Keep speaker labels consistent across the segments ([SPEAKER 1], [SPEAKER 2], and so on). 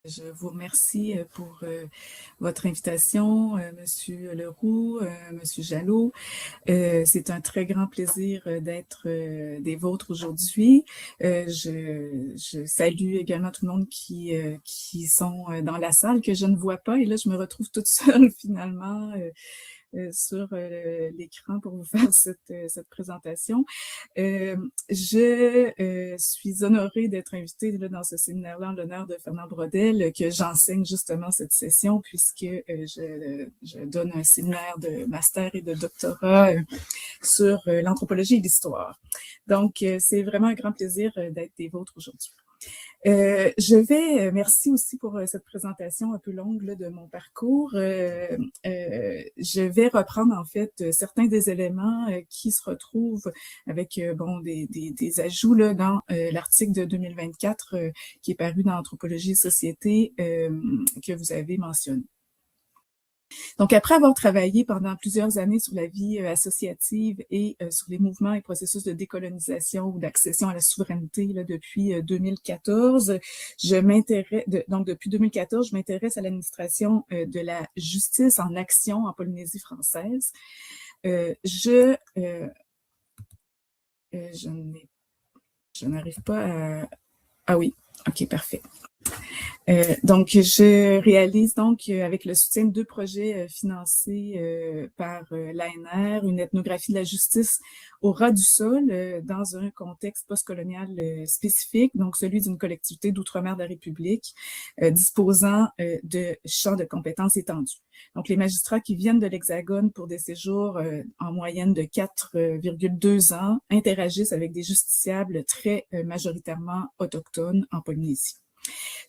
[SPEAKER 1] Je vous remercie pour votre invitation, Monsieur Leroux, Monsieur Jalot. C'est un très grand plaisir d'être des vôtres aujourd'hui. Je salue également tout le monde qui sont dans la salle que je ne vois pas. Et là, je me retrouve toute seule finalement sur l'écran pour vous faire cette présentation. Je suis honorée d'être invitée là, dans ce séminaire-là en l'honneur de Fernand Brodel, que j'enseigne justement cette session puisque je donne un séminaire de master et de doctorat sur l'anthropologie et l'histoire. Donc, c'est vraiment un grand plaisir d'être des vôtres aujourd'hui. Merci aussi pour cette présentation un peu longue là, de mon parcours. Je vais reprendre en fait certains des éléments qui se retrouvent avec des ajouts là, dans l'article de 2024 qui est paru dans Anthropologie et Société que vous avez mentionné. Donc, après avoir travaillé pendant plusieurs années sur la vie associative et sur les mouvements et processus de décolonisation ou d'accession à la souveraineté là, depuis 2014, depuis 2014, je m'intéresse à l'administration de la justice en action en Polynésie française. Je n'arrive pas à... Ah oui, ok, parfait. Donc, je réalise donc avec le soutien de deux projets financés par l'ANR, une ethnographie de la justice au ras du sol dans un contexte postcolonial spécifique, donc celui d'une collectivité d'outre-mer de la République disposant de champs de compétences étendus. Donc, les magistrats qui viennent de l'Hexagone pour des séjours en moyenne de 4,2 ans interagissent avec des justiciables très majoritairement autochtones en Polynésie.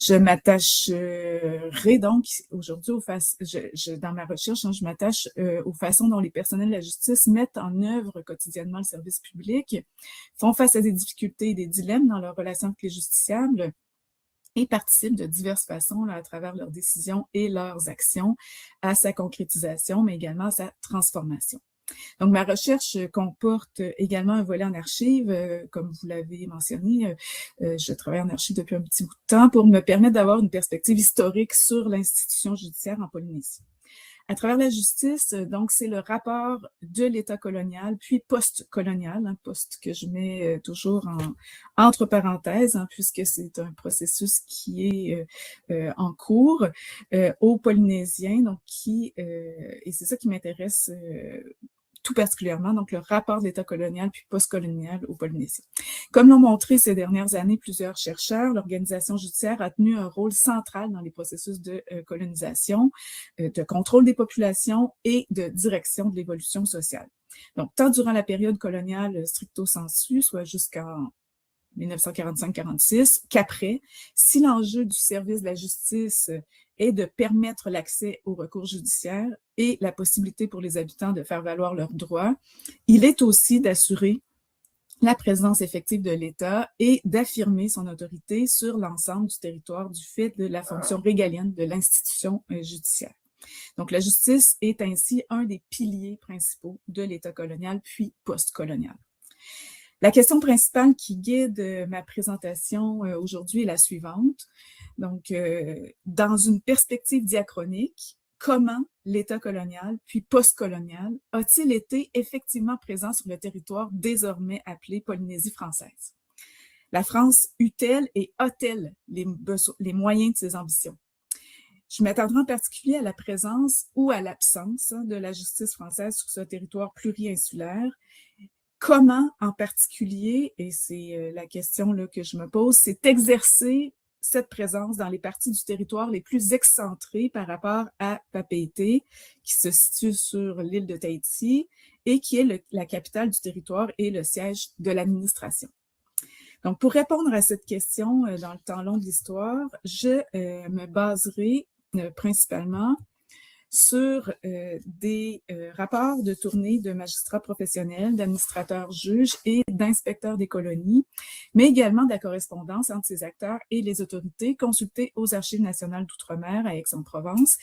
[SPEAKER 1] Je m'attacherai donc aujourd'hui dans ma recherche, je m'attache aux façons dont les personnels de la justice mettent en œuvre quotidiennement le service public, font face à des difficultés et des dilemmes dans leurs relations avec les justiciables et participent de diverses façons là, à travers leurs décisions et leurs actions à sa concrétisation, mais également à sa transformation. Donc, ma recherche comporte également un volet en archives, comme vous l'avez mentionné. Je travaille en archives depuis un petit bout de temps pour me permettre d'avoir une perspective historique sur l'institution judiciaire en Polynésie. À travers la justice, donc, c'est le rapport de l'État colonial, puis post-colonial, post que je mets toujours entre parenthèses, puisque c'est un processus qui est en cours aux Polynésiens, donc et c'est ça qui m'intéresse tout particulièrement, donc le rapport de l'État colonial puis post-colonial aux Polynésiens. Comme l'ont montré ces dernières années plusieurs chercheurs, l'organisation judiciaire a tenu un rôle central dans les processus de colonisation, de contrôle des populations et de direction de l'évolution sociale. Donc, tant durant la période coloniale stricto sensu, soit jusqu'en 1945-46, qu'après, si l'enjeu du service de la justice est de permettre l'accès aux recours judiciaires et la possibilité pour les habitants de faire valoir leurs droits, il est aussi d'assurer la présence effective de l'État et d'affirmer son autorité sur l'ensemble du territoire du fait de la fonction régalienne de l'institution judiciaire. Donc, la justice est ainsi un des piliers principaux de l'État colonial puis post-colonial. La question principale qui guide ma présentation aujourd'hui est la suivante. Donc, dans une perspective diachronique, comment l'État colonial puis postcolonial a-t-il été effectivement présent sur le territoire désormais appelé Polynésie française? La France eut-elle et a-t-elle les moyens de ses ambitions? Je m'attendrai en particulier à la présence ou à l'absence de la justice française sur ce territoire pluri-insulaire. Comment, en particulier, et c'est la question là, que je me pose, c'est exercer cette présence dans les parties du territoire les plus excentrées par rapport à Papeete, qui se situe sur l'île de Tahiti et qui est la capitale du territoire et le siège de l'administration. Donc, pour répondre à cette question dans le temps long de l'histoire, je me baserai principalement sur des rapports de tournée de magistrats professionnels, d'administrateurs juges et d'inspecteurs des colonies, mais également de la correspondance entre ces acteurs et les autorités consultées aux Archives nationales d'Outre-mer à Aix-en-Provence,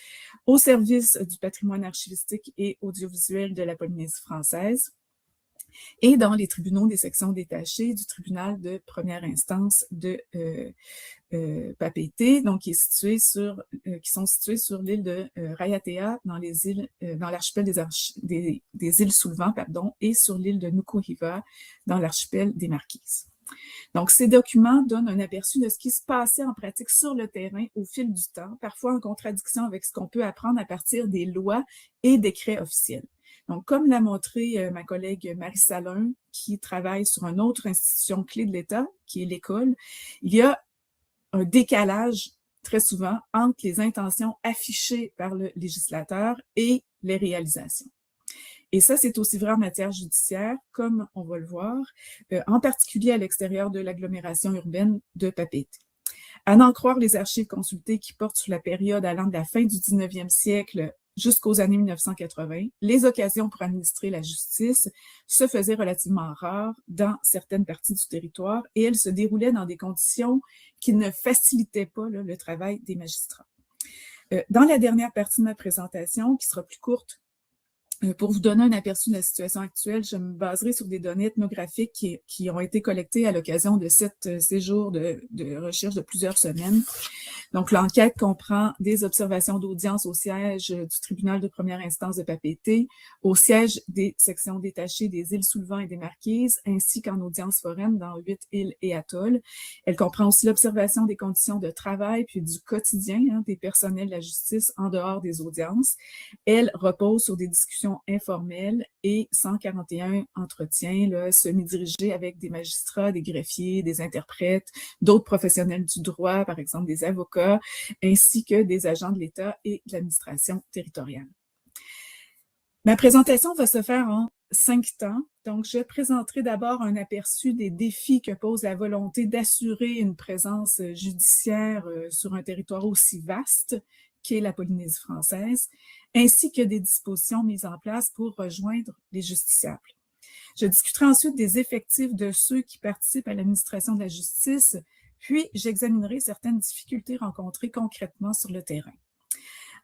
[SPEAKER 1] au service du patrimoine archivistique et audiovisuel de la Polynésie française, et dans les tribunaux des sections détachées du tribunal de première instance de Papeete, donc qui sont situés sur l'île de Raiatea dans l'archipel des îles sous le vent, pardon, et sur l'île de Nukuhiva dans l'archipel des Marquises. Donc, ces documents donnent un aperçu de ce qui se passait en pratique sur le terrain au fil du temps, parfois en contradiction avec ce qu'on peut apprendre à partir des lois et décrets officiels. Donc, comme l'a montré ma collègue Marie Salin, qui travaille sur une autre institution clé de l'État, qui est l'école, il y a un décalage très souvent entre les intentions affichées par le législateur et les réalisations. Et ça, c'est aussi vrai en matière judiciaire, comme on va le voir, en particulier à l'extérieur de l'agglomération urbaine de Papeete. À n'en croire les archives consultées qui portent sur la période allant de la fin du 19e siècle jusqu'aux années 1980, les occasions pour administrer la justice se faisaient relativement rares dans certaines parties du territoire et elles se déroulaient dans des conditions qui ne facilitaient pas le travail des magistrats. Dans la dernière partie de ma présentation, qui sera plus courte, pour vous donner un aperçu de la situation actuelle, je me baserai sur des données ethnographiques qui ont été collectées à l'occasion de 7 séjours de recherche de plusieurs semaines. Donc, l'enquête comprend des observations d'audience au siège du tribunal de première instance de Papeete, au siège des sections détachées des îles sous le vent et des Marquises, ainsi qu'en audience foraine dans 8 îles et atolls. Elle comprend aussi l'observation des conditions de travail puis du quotidien des personnels de la justice en dehors des audiences. Elle repose sur des discussions informelles et 141 entretiens semi-dirigés avec des magistrats, des greffiers, des interprètes, d'autres professionnels du droit, par exemple des avocats, ainsi que des agents de l'État et de l'administration territoriale. Ma présentation va se faire en 5 temps. Donc, je présenterai d'abord un aperçu des défis que pose la volonté d'assurer une présence judiciaire sur un territoire aussi vaste qu'est la Polynésie française, ainsi que des dispositions mises en place pour rejoindre les justiciables. Je discuterai ensuite des effectifs de ceux qui participent à l'administration de la justice, puis j'examinerai certaines difficultés rencontrées concrètement sur le terrain.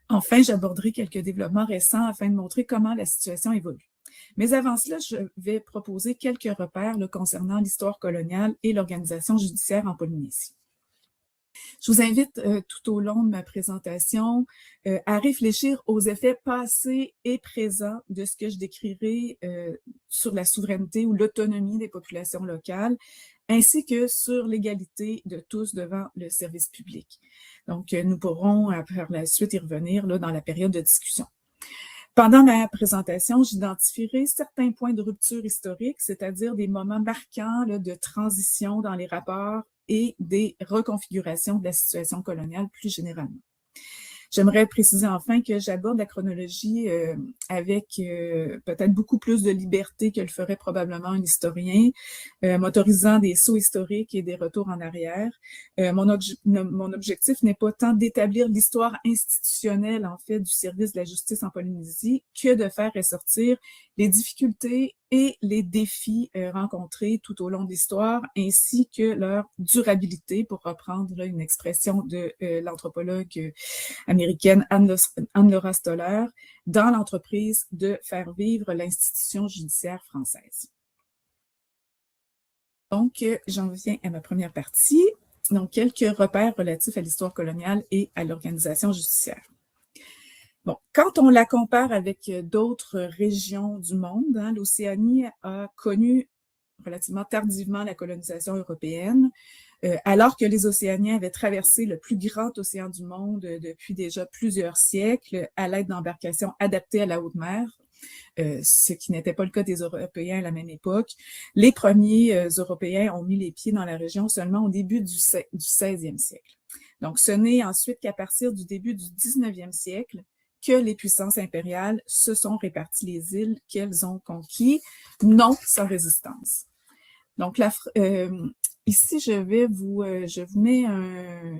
[SPEAKER 1] Enfin, j'aborderai quelques développements récents afin de montrer comment la situation évolue. Mais avant cela, je vais proposer quelques repères concernant l'histoire coloniale et l'organisation judiciaire en Polynésie. Je vous invite tout au long de ma présentation à réfléchir aux effets passés et présents de ce que je décrirai sur la souveraineté ou l'autonomie des populations locales, ainsi que sur l'égalité de tous devant le service public. Donc, nous pourrons par la suite y revenir dans la période de discussion. Pendant ma présentation, j'identifierai certains points de rupture historique, c'est-à-dire des moments marquants de transition dans les rapports et des reconfigurations de la situation coloniale plus généralement. J'aimerais préciser enfin que j'aborde la chronologie avec peut-être beaucoup plus de liberté que le ferait probablement un historien, m'autorisant des sauts historiques et des retours en arrière. Mon objectif n'est pas tant d'établir l'histoire institutionnelle en fait du service de la justice en Polynésie que de faire ressortir les difficultés et les défis rencontrés tout au long de l'histoire, ainsi que leur durabilité, pour reprendre une expression de l'anthropologue américaine Anne-Laura Stoller, dans l'entreprise de faire vivre l'institution judiciaire française. Donc, j'en viens à ma première partie. Donc, quelques repères relatifs à l'histoire coloniale et à l'organisation judiciaire. Bon, quand on la compare avec d'autres régions du monde, l'Océanie a connu relativement tardivement la colonisation européenne, alors que les Océaniens avaient traversé le plus grand océan du monde depuis déjà plusieurs siècles à l'aide d'embarcations adaptées à la haute mer, ce qui n'était pas le cas des Européens à la même époque. Les premiers Européens ont mis les pieds dans la région seulement au début du 16e siècle. Donc, ce n'est ensuite qu'à partir du début du 19e siècle que les puissances impériales se sont réparties les îles qu'elles ont conquises, non sans résistance. Donc, ici, je vous mets une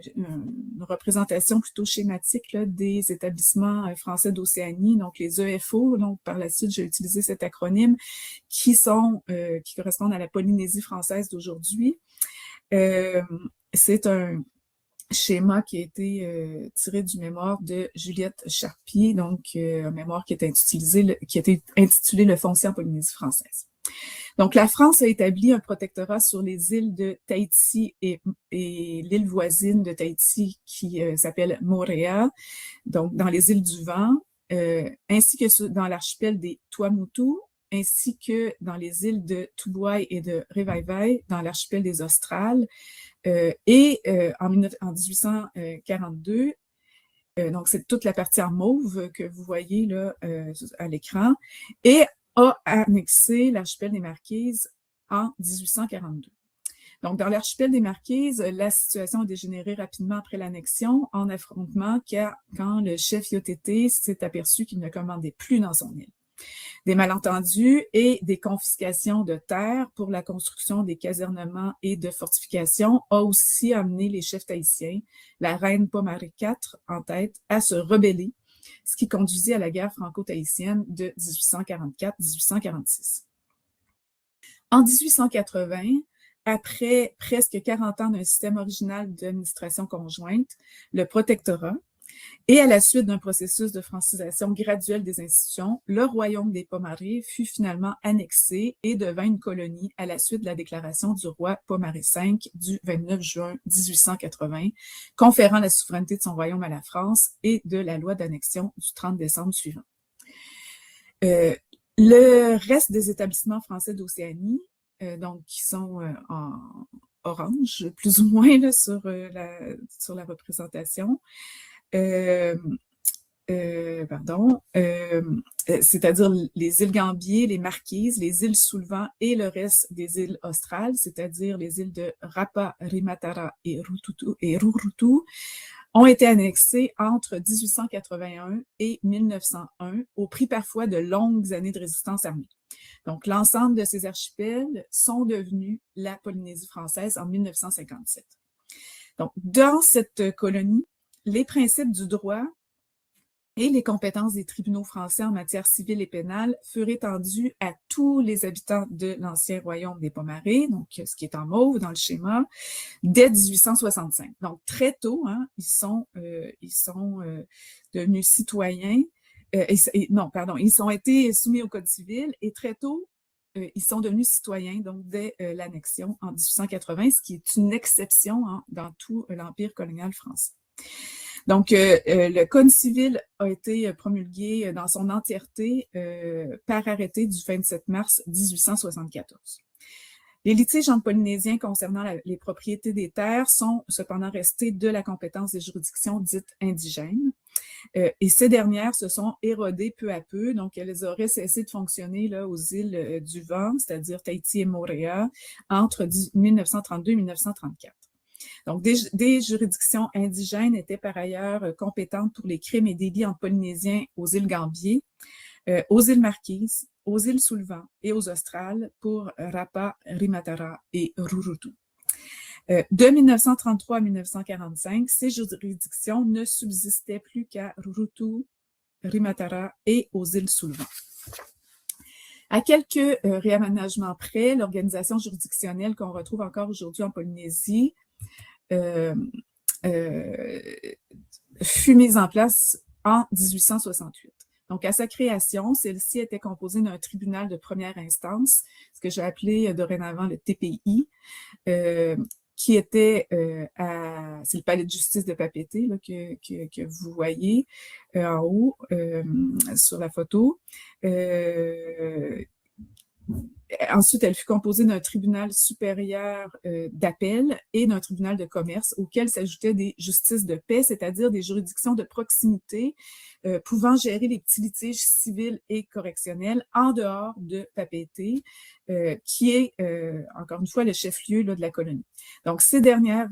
[SPEAKER 1] représentation plutôt schématique des établissements français d'Océanie, donc les EFO. Donc, par la suite, j'ai utilisé cet acronyme qui correspondent à la Polynésie française d'aujourd'hui. C'est un schéma qui a été tiré du mémoire de Juliette Charpier, donc un mémoire qui a été intitulé Le foncier en Polynésie française. Donc, la France a établi un protectorat sur les îles de Tahiti et l'île voisine de Tahiti qui s'appelle Moorea, donc dans les îles du Vent, ainsi que dans l'archipel des Tuamotu, ainsi que dans les îles de Tubuai et de Revaivai, dans l'archipel des Australes. En 1842, donc c'est toute la partie en mauve que vous voyez là à l'écran, et a annexé l'archipel des Marquises en 1842. Donc, dans l'archipel des Marquises, la situation a dégénéré rapidement après l'annexion en affrontement quand le chef Iotete s'est aperçu qu'il ne commandait plus dans son île. Des malentendus et des confiscations de terres pour la construction des casernements et de fortifications a aussi amené les chefs tahitiens, la reine Pomare IV en tête, à se rebeller, ce qui conduisit à la guerre franco-tahitienne de 1844-1846. En 1880, après presque 40 ans d'un système original d'administration conjointe, le protectorat, et à la suite d'un processus de francisation graduelle des institutions, le royaume des Pomaré fut finalement annexé et devint une colonie à la suite de la déclaration du roi Pomaré V du 29 juin 1880, conférant la souveraineté de son royaume à la France et de la loi d'annexion du 30 décembre suivant. Le reste des établissements français d'Océanie, donc qui sont en orange, plus ou moins là, sur la représentation, c'est-à-dire les îles Gambier, les Marquises, les îles Soulevant et le reste des îles australes, c'est-à-dire les îles de Rapa, Rimatara et Rurutu, ont été annexées entre 1881 et 1901, au prix parfois de longues années de résistance armée. Donc, l'ensemble de ces archipels sont devenus la Polynésie française en 1957. Donc, dans cette colonie, les principes du droit et les compétences des tribunaux français en matière civile et pénale furent étendus à tous les habitants de l'ancien royaume des Pomaré, donc ce qui est en mauve dans le schéma, dès 1865. Donc, très tôt, hein, ils sont devenus citoyens. Ils ont été soumis au Code civil et très tôt, ils sont devenus citoyens, donc dès l'annexion en 1880, ce qui est une exception hein, dans tout l'Empire colonial français. Donc, le Code civil a été promulgué dans son entièreté par arrêté du 27 mars 1874. Les litiges entre Polynésiens concernant les propriétés des terres sont cependant restés de la compétence des juridictions dites indigènes. Et ces dernières se sont érodées peu à peu, donc elles auraient cessé de fonctionner là, aux îles du Vent, c'est-à-dire Tahiti et Moorea, entre 1932 et 1934. Donc, des juridictions indigènes étaient par ailleurs compétentes pour les crimes et délits entre Polynésiens aux îles Gambier, aux îles Marquises, aux îles Soulevant et aux Australes pour Rapa, Rimatara et Rurutu. De 1933 à 1945, ces juridictions ne subsistaient plus qu'à Rurutu, Rimatara et aux îles Soulevant. À quelques réaménagements près, l'organisation juridictionnelle qu'on retrouve encore aujourd'hui en Polynésie fut mise en place en 1868. Donc, à sa création, celle-ci était composée d'un tribunal de première instance, ce que j'ai appelé dorénavant le TPI, qui était c'est le palais de justice de Papeete là, que vous voyez en haut sur la photo. Ensuite, elle fut composée d'un tribunal supérieur d'appel et d'un tribunal de commerce auquel s'ajoutaient des justices de paix, c'est-à-dire des juridictions de proximité pouvant gérer les petits litiges civils et correctionnels en dehors de Papeete, qui est, encore une fois, le chef-lieu là, de la colonie. Donc, ces dernières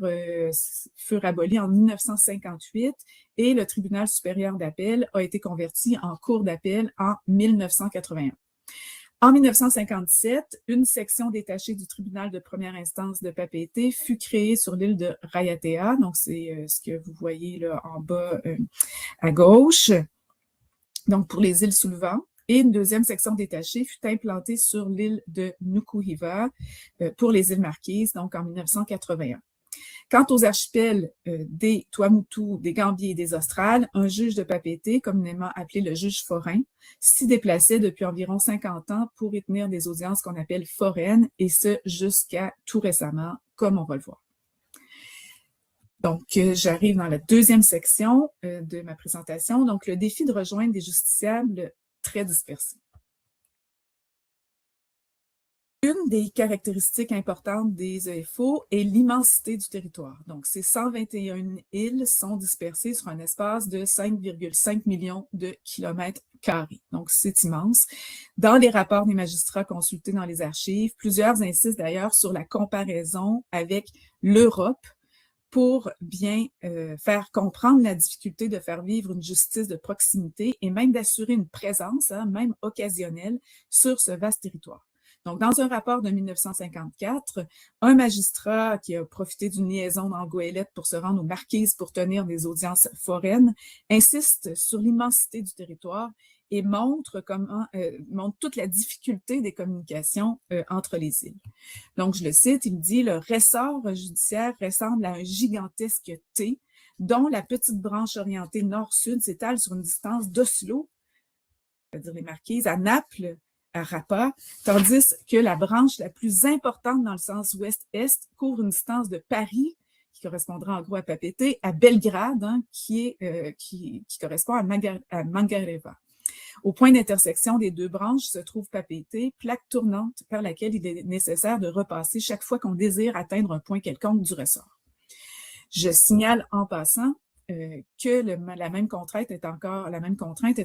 [SPEAKER 1] furent abolies en 1958 et le tribunal supérieur d'appel a été converti en cour d'appel en 1981. En 1957, une section détachée du tribunal de première instance de Papeete fut créée sur l'île de Raiatea, donc c'est ce que vous voyez là en bas à gauche, donc pour les îles Soulevant. Et une deuxième section détachée fut implantée sur l'île de Nukuhiva pour les îles Marquises, donc en 1981. Quant aux archipels des Tuamotu, des Gambiers et des Australes, un juge de Papeete, communément appelé le juge forain, s'y déplaçait depuis environ 50 ans pour y tenir des audiences qu'on appelle foraines, et ce jusqu'à tout récemment, comme on va le voir. Donc, j'arrive dans la deuxième section de ma présentation, donc le défi de rejoindre des justiciables très dispersés. Une des caractéristiques importantes des EFO est l'immensité du territoire. Donc, ces 121 îles sont dispersées sur un espace de 5,5 millions de kilomètres carrés. Donc, c'est immense. Dans les rapports des magistrats consultés dans les archives, plusieurs insistent d'ailleurs sur la comparaison avec l'Europe pour bien faire comprendre la difficulté de faire vivre une justice de proximité et même d'assurer une présence, même occasionnelle, sur ce vaste territoire. Donc, dans un rapport de 1954, un magistrat qui a profité d'une liaison dans Goélette pour se rendre aux Marquises pour tenir des audiences foraines insiste sur l'immensité du territoire et montre toute la difficulté des communications entre les îles. Donc, je le cite, il dit « Le ressort judiciaire ressemble à un gigantesque T dont la petite branche orientée nord-sud s'étale sur une distance d'Oslo, c'est-à-dire les Marquises, à Naples, à Rapa, tandis que la branche la plus importante dans le sens ouest-est couvre une distance de Paris, qui correspondra en gros à Papeete, à Belgrade, qui correspond à Mangareva. Au point d'intersection des deux branches se trouve Papeete, plaque tournante par laquelle il est nécessaire de repasser chaque fois qu'on désire atteindre un point quelconque du ressort. Je signale en passant que la même contrainte est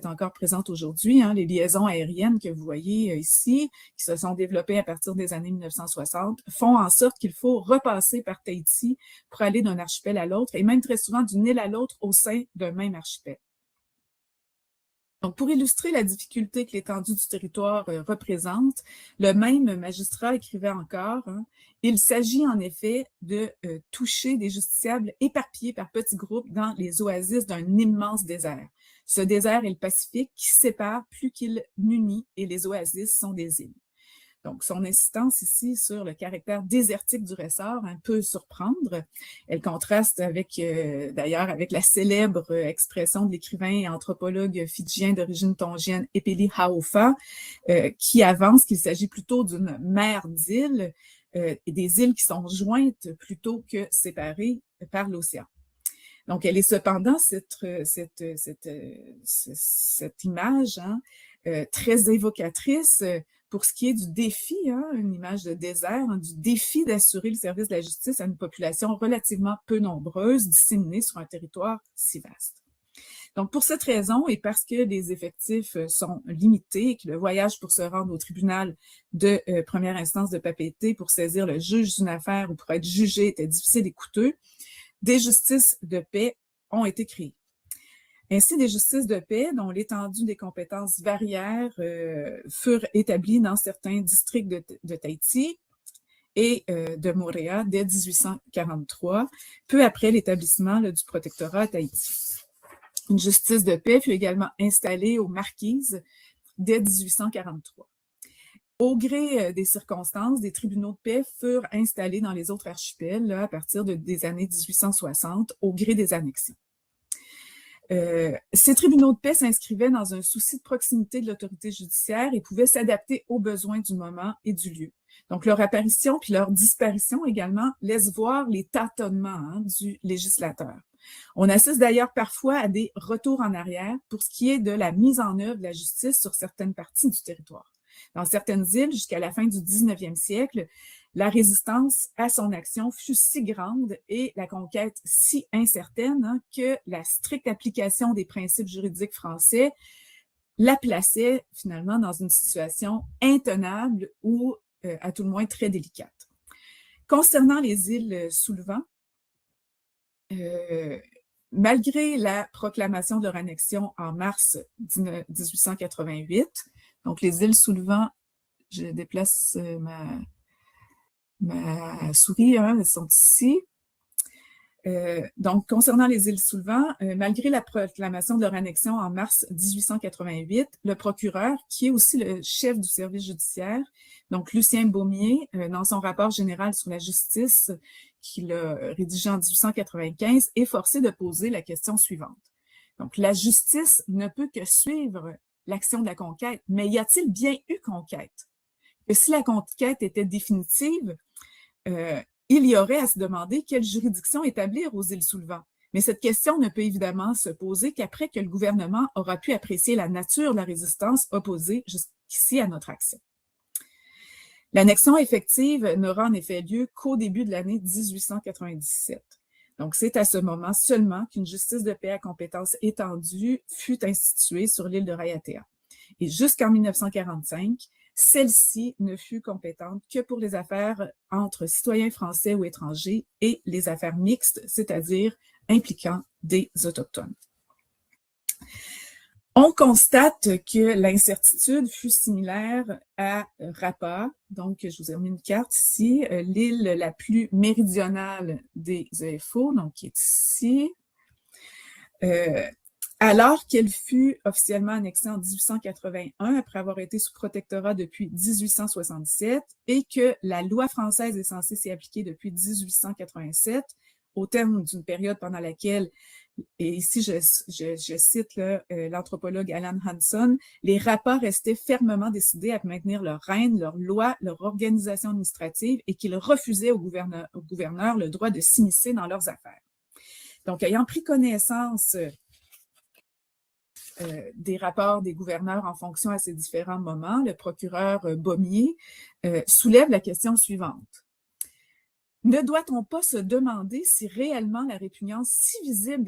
[SPEAKER 1] encore présente aujourd'hui. Les liaisons aériennes que vous voyez ici, qui se sont développées à partir des années 1960, font en sorte qu'il faut repasser par Tahiti pour aller d'un archipel à l'autre, et même très souvent d'une île à l'autre au sein d'un même archipel. Donc, pour illustrer la difficulté que l'étendue du territoire représente, le même magistrat écrivait encore, il s'agit en effet de toucher des justiciables éparpillés par petits groupes dans les oasis d'un immense désert. Ce désert est le Pacifique qui sépare plus qu'il n'unit et les oasis sont des îles. Donc, son insistance ici sur le caractère désertique du ressort peut surprendre. Elle contraste d'ailleurs avec la célèbre expression de l'écrivain et anthropologue fidjien d'origine tongienne Epeli Haofa, qui avance qu'il s'agit plutôt d'une mer d'îles et des îles qui sont jointes plutôt que séparées par l'océan. Donc, elle est cependant cette image très évocatrice pour ce qui est du défi, une image de désert, du défi d'assurer le service de la justice à une population relativement peu nombreuse, disséminée sur un territoire si vaste. Donc, pour cette raison, et parce que les effectifs sont limités et que le voyage pour se rendre au tribunal de première instance de Papeete pour saisir le juge d'une affaire ou pour être jugé était difficile et coûteux, des justices de paix ont été créées. Ainsi, des justices de paix dont l'étendue des compétences varièrent furent établies dans certains districts de Tahiti et de Moorea dès 1843, peu après l'établissement du protectorat à Tahiti. Une justice de paix fut également installée aux Marquises dès 1843. Au gré des circonstances, des tribunaux de paix furent installés dans les autres archipels à partir des années 1860, au gré des annexions. Ces tribunaux de paix s'inscrivaient dans un souci de proximité de l'autorité judiciaire et pouvaient s'adapter aux besoins du moment et du lieu. Donc, leur apparition puis leur disparition également laissent voir les tâtonnements du législateur. On assiste d'ailleurs parfois à des retours en arrière pour ce qui est de la mise en œuvre de la justice sur certaines parties du territoire. Dans certaines îles, jusqu'à la fin du 19e siècle, la résistance à son action fut si grande et la conquête si incertaine que la stricte application des principes juridiques français la plaçait finalement dans une situation intenable ou à tout le moins très délicate. Concernant les îles sous le vent, malgré la proclamation de leur annexion en mars 1888, donc les îles sous le vent, je déplace ma souris, elles sont ici. Donc, concernant les îles Soulevant, malgré la proclamation de leur annexion en mars 1888, le procureur, qui est aussi le chef du service judiciaire, donc Lucien Baumier, dans son rapport général sur la justice qu'il a rédigé en 1895, est forcé de poser la question suivante. Donc, la justice ne peut que suivre l'action de la conquête, mais y a-t-il bien eu conquête? Que si la conquête était définitive, il y aurait à se demander quelle juridiction établir aux îles Soulevant. Mais cette question ne peut évidemment se poser qu'après que le gouvernement aura pu apprécier la nature de la résistance opposée jusqu'ici à notre action. L'annexion effective n'aura en effet lieu qu'au début de l'année 1897. Donc, c'est à ce moment seulement qu'une justice de paix à compétence étendue fut instituée sur l'île de Raiatea. Et jusqu'en 1945, celle-ci ne fut compétente que pour les affaires entre citoyens français ou étrangers et les affaires mixtes, c'est-à-dire impliquant des Autochtones. On constate que l'incertitude fut similaire à Rapa. Donc, je vous ai mis une carte ici, l'île la plus méridionale des EFO, donc qui est ici. Alors qu'elle fut officiellement annexée en 1881, après avoir été sous protectorat depuis 1867, et que la loi française est censée s'y appliquer depuis 1887, au terme d'une période pendant laquelle, et ici je cite l'anthropologue Alan Hanson, les Rapas restaient fermement décidés à maintenir leur règne, leur loi, leur organisation administrative, et qu'ils refusaient au gouverneur le droit de s'immiscer dans leurs affaires. Donc, ayant pris connaissance des rapports des gouverneurs en fonction à ces différents moments, le procureur Baumier soulève la question suivante. Ne doit-on pas se demander si réellement la répugnance si visible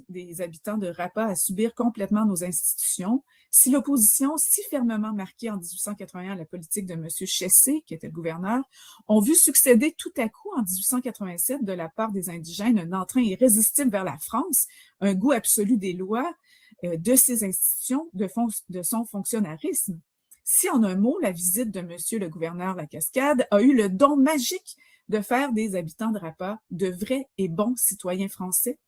[SPEAKER 1] des habitants de Rapa à subir complètement nos institutions, si l'opposition si fermement marquée en 1881 à la politique de M. Chessé, qui était le gouverneur, ont vu succéder tout à coup en 1887 de la part des indigènes un entrain irrésistible vers la France, un goût absolu des lois, de ses institutions, de son fonctionnarisme. Si, en un mot, la visite de M. le gouverneur Lacascade a eu le don magique de faire des habitants de Rapa de vrais et bons citoyens français.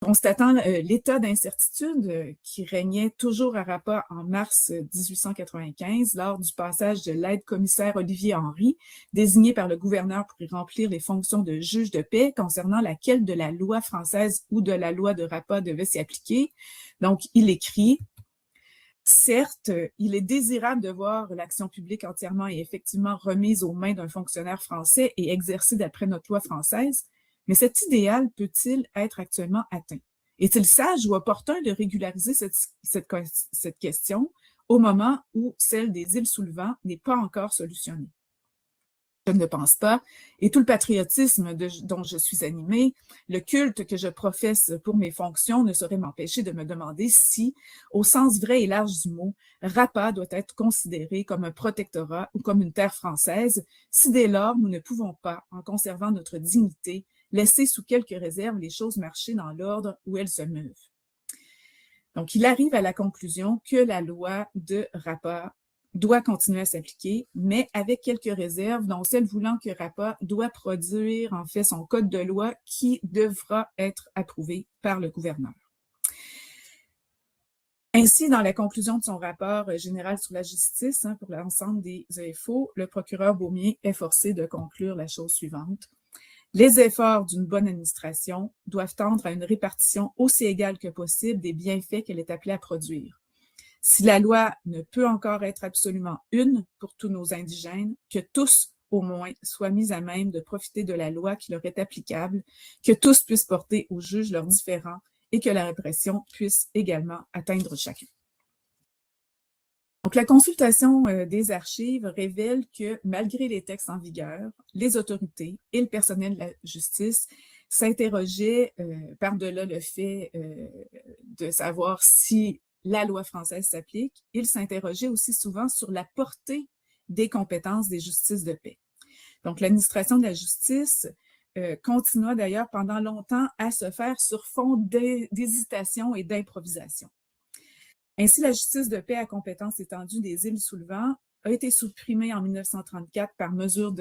[SPEAKER 1] Constatant l'état d'incertitude qui régnait toujours à Rapa en mars 1895, lors du passage de l'aide-commissaire Olivier Henry, désigné par le gouverneur pour y remplir les fonctions de juge de paix concernant laquelle de la loi française ou de la loi de Rapa devait s'y appliquer. Donc, il écrit « Certes, il est désirable de voir l'action publique entièrement et effectivement remise aux mains d'un fonctionnaire français et exercée d'après notre loi française, mais cet idéal peut-il être actuellement atteint? Est-il sage ou opportun de régulariser cette question au moment où celle des îles Soulevant n'est pas encore solutionnée? Je ne pense pas, et tout le patriotisme dont je suis animée, le culte que je professe pour mes fonctions ne saurait m'empêcher de me demander si, au sens vrai et large du mot, Rapa doit être considéré comme un protectorat ou comme une terre française, si dès lors nous ne pouvons pas, en conservant notre dignité, laisser sous quelques réserves les choses marcher dans l'ordre où elles se meuvent. Donc, il arrive à la conclusion que la loi de Rapa doit continuer à s'appliquer, mais avec quelques réserves, dont celle voulant que Rapa doit produire en fait son code de loi qui devra être approuvé par le gouverneur. Ainsi, dans la conclusion de son rapport général sur la justice pour l'ensemble des EFO, le procureur Baumier est forcé de conclure la chose suivante. Les efforts d'une bonne administration doivent tendre à une répartition aussi égale que possible des bienfaits qu'elle est appelée à produire. Si la loi ne peut encore être absolument une pour tous nos indigènes, que tous, au moins, soient mis à même de profiter de la loi qui leur est applicable, que tous puissent porter au juge leurs différends et que la répression puisse également atteindre chacun. Donc, la consultation des archives révèle que, malgré les textes en vigueur, les autorités et le personnel de la justice s'interrogeaient par-delà le fait de savoir si la loi française s'applique, ils s'interrogeaient aussi souvent sur la portée des compétences des justices de paix. Donc, l'administration de la justice continua d'ailleurs pendant longtemps à se faire sur fond d'hésitation et d'improvisation. Ainsi, la justice de paix à compétence étendue des îles Soulevant a été supprimée en 1934 par mesure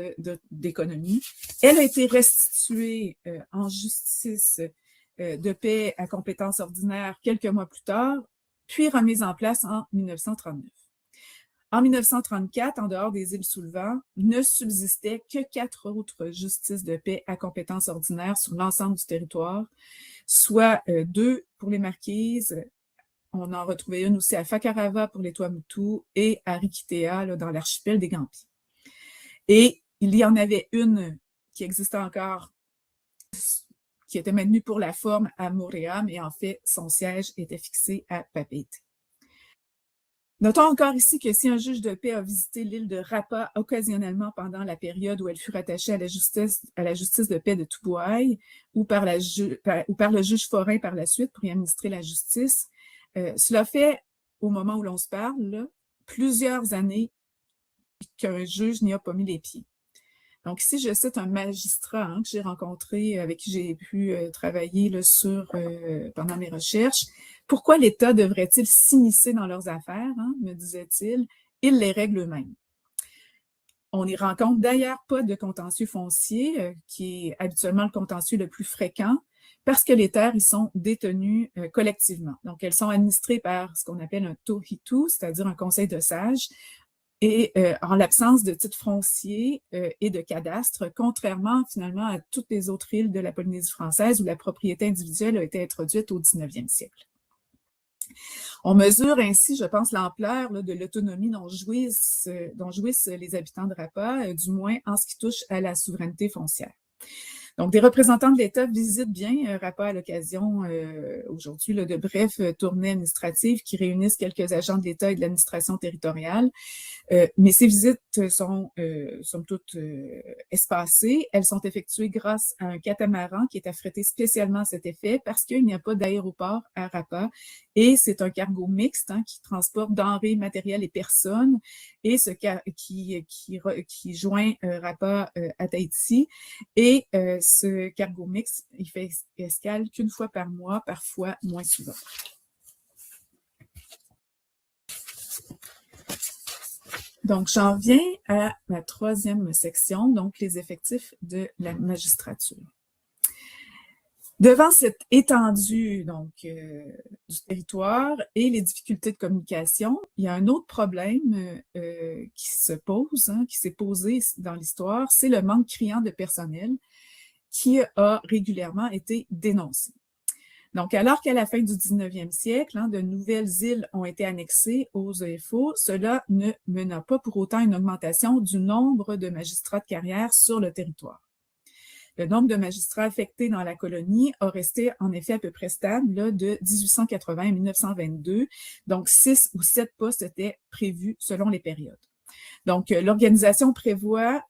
[SPEAKER 1] d'économie. Elle a été restituée en justice de paix à compétence ordinaire quelques mois plus tard, puis remise en place en 1939. En 1934, en dehors des îles sous le vent, ne subsistaient que 4 autres justices de paix à compétence ordinaire sur l'ensemble du territoire, soit 2 pour les Marquises. On en retrouvait une aussi à Fakarava pour les Tuamotu et à Rikitea là, dans l'archipel des Gambie. Et il y en avait une qui existait encore, qui était maintenue pour la forme à Moorea, mais en fait, son siège était fixé à Papeete. Notons encore ici que si un juge de paix a visité l'île de Rapa occasionnellement pendant la période où elle fut rattachée à la justice de paix de Tubuai ou par le juge forain par la suite pour y administrer la justice, cela fait, au moment où l'on se parle, là, plusieurs années qu'un juge n'y a pas mis les pieds. Donc ici, je cite un magistrat que j'ai rencontré, avec qui j'ai pu travailler là, pendant mes recherches. Pourquoi l'État devrait-il s'immiscer dans leurs affaires, me disait-il? Il les règle eux-mêmes. On n'y rencontre d'ailleurs pas de contentieux foncier, qui est habituellement le contentieux le plus fréquent, parce que les terres y sont détenues collectivement. Donc, elles sont administrées par ce qu'on appelle un tohitu, c'est-à-dire un conseil de sages, et en l'absence de titres fonciers et de cadastre, contrairement finalement à toutes les autres îles de la Polynésie française où la propriété individuelle a été introduite au 19e siècle. On mesure ainsi, je pense, l'ampleur de l'autonomie dont jouissent les habitants de Rapa, du moins en ce qui touche à la souveraineté foncière. Donc, des représentants de l'État visitent bien Rapa à l'occasion aujourd'hui de brefs tournées administratives qui réunissent quelques agents de l'État et de l'administration territoriale. Mais ces visites sont somme toute espacées. Elles sont effectuées grâce à un catamaran qui est affrété spécialement à cet effet parce qu'il n'y a pas d'aéroport à Rapa et c'est un cargo mixte qui transporte denrées, matériel et personnes et qui joint Rapa à Tahiti. Et ce cargo mixte, il fait escale qu'une fois par mois, parfois moins souvent. Donc, j'en viens à la 3e section, donc les effectifs de la magistrature. Devant cette étendue du territoire et les difficultés de communication, il y a un autre problème qui s'est posé dans l'histoire, c'est le manque criant de personnel qui a régulièrement été dénoncé. Donc, alors qu'à la fin du 19e siècle, de nouvelles îles ont été annexées aux EFO, cela ne mena pas pour autant une augmentation du nombre de magistrats de carrière sur le territoire. Le nombre de magistrats affectés dans la colonie a resté en effet à peu près stable de 1880 à 1922. Donc, 6 ou 7 postes étaient prévus selon les périodes. Donc, l'organisation prévoit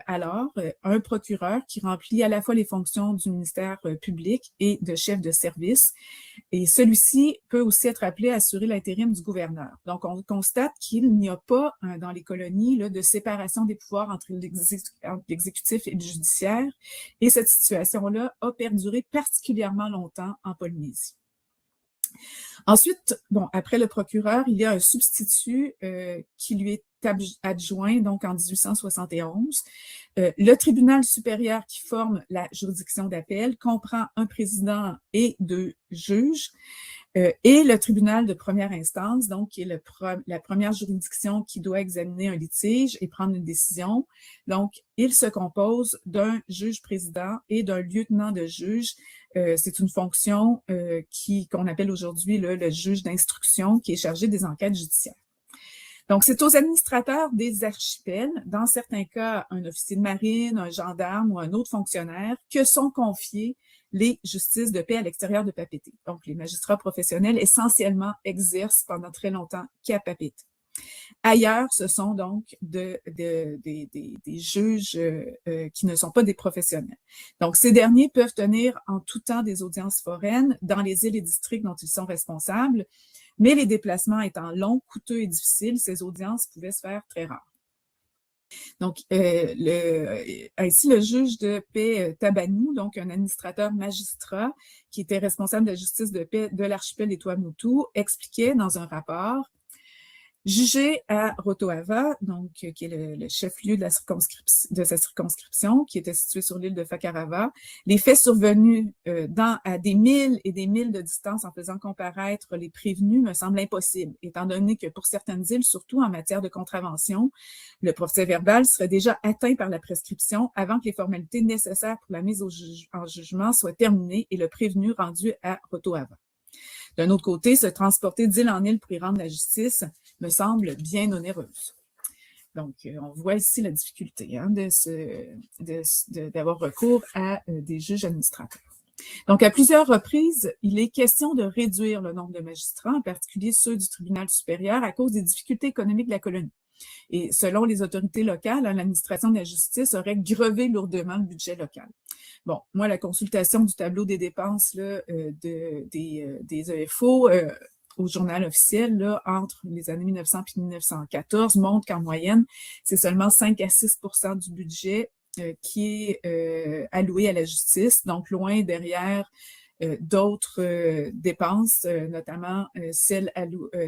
[SPEAKER 1] alors un procureur qui remplit à la fois les fonctions du ministère public et de chef de service. Et celui-ci peut aussi être appelé à assurer l'intérim du gouverneur. Donc, on constate qu'il n'y a pas dans les colonies de séparation des pouvoirs entre l'exécutif et le judiciaire. Et cette situation-là a perduré particulièrement longtemps en Polynésie. Ensuite, après le procureur, il y a un substitut qui lui est adjoint, donc en 1871. Le tribunal supérieur qui forme la juridiction d'appel comprend un président et 2 juges. Et le tribunal de première instance, donc qui est la première juridiction qui doit examiner un litige et prendre une décision. Donc, il se compose d'un juge-président et d'un lieutenant de juge. C'est une fonction qu'on appelle aujourd'hui le juge d'instruction qui est chargé des enquêtes judiciaires. Donc, c'est aux administrateurs des archipels, dans certains cas un officier de marine, un gendarme ou un autre fonctionnaire, que sont confiés les justices de paix à l'extérieur de Papeete. Donc, les magistrats professionnels essentiellement exercent pendant très longtemps qu'à Papeete. Ailleurs, ce sont donc des juges qui ne sont pas des professionnels. Donc, ces derniers peuvent tenir en tout temps des audiences foraines dans les îles et districts dont ils sont responsables, mais les déplacements étant longs, coûteux et difficiles, ces audiences pouvaient se faire très rares. Donc, ainsi, le juge de paix Tabanou, donc un administrateur magistrat qui était responsable de la justice de paix de l'archipel des Tuamotu, expliquait dans un rapport: Jugé à Rotoava, donc qui est le chef-lieu de sa circonscription, qui était situé sur l'île de Fakarava, les faits survenus à des milles et des milles de distance en faisant comparaître les prévenus me semblent impossibles, étant donné que pour certaines îles, surtout en matière de contravention, le procès-verbal serait déjà atteint par la prescription avant que les formalités nécessaires pour la mise en jugement soient terminées et le prévenu rendu à Rotoava. D'un autre côté, se transporter d'île en île pour y rendre la justice me semble bien onéreuse. Donc, on voit ici la difficulté d'avoir recours à des juges administrateurs. Donc, à plusieurs reprises, il est question de réduire le nombre de magistrats, en particulier ceux du tribunal supérieur, à cause des difficultés économiques de la colonie. Et selon les autorités locales, l'administration de la justice aurait grevé lourdement le budget local. Bon, moi, la consultation du tableau des dépenses là, des EFO au journal officiel, là, entre les années 1900 et 1914, montre qu'en moyenne, c'est seulement 5 à 6 % du budget qui est alloué à la justice, donc loin derrière d'autres dépenses, notamment celles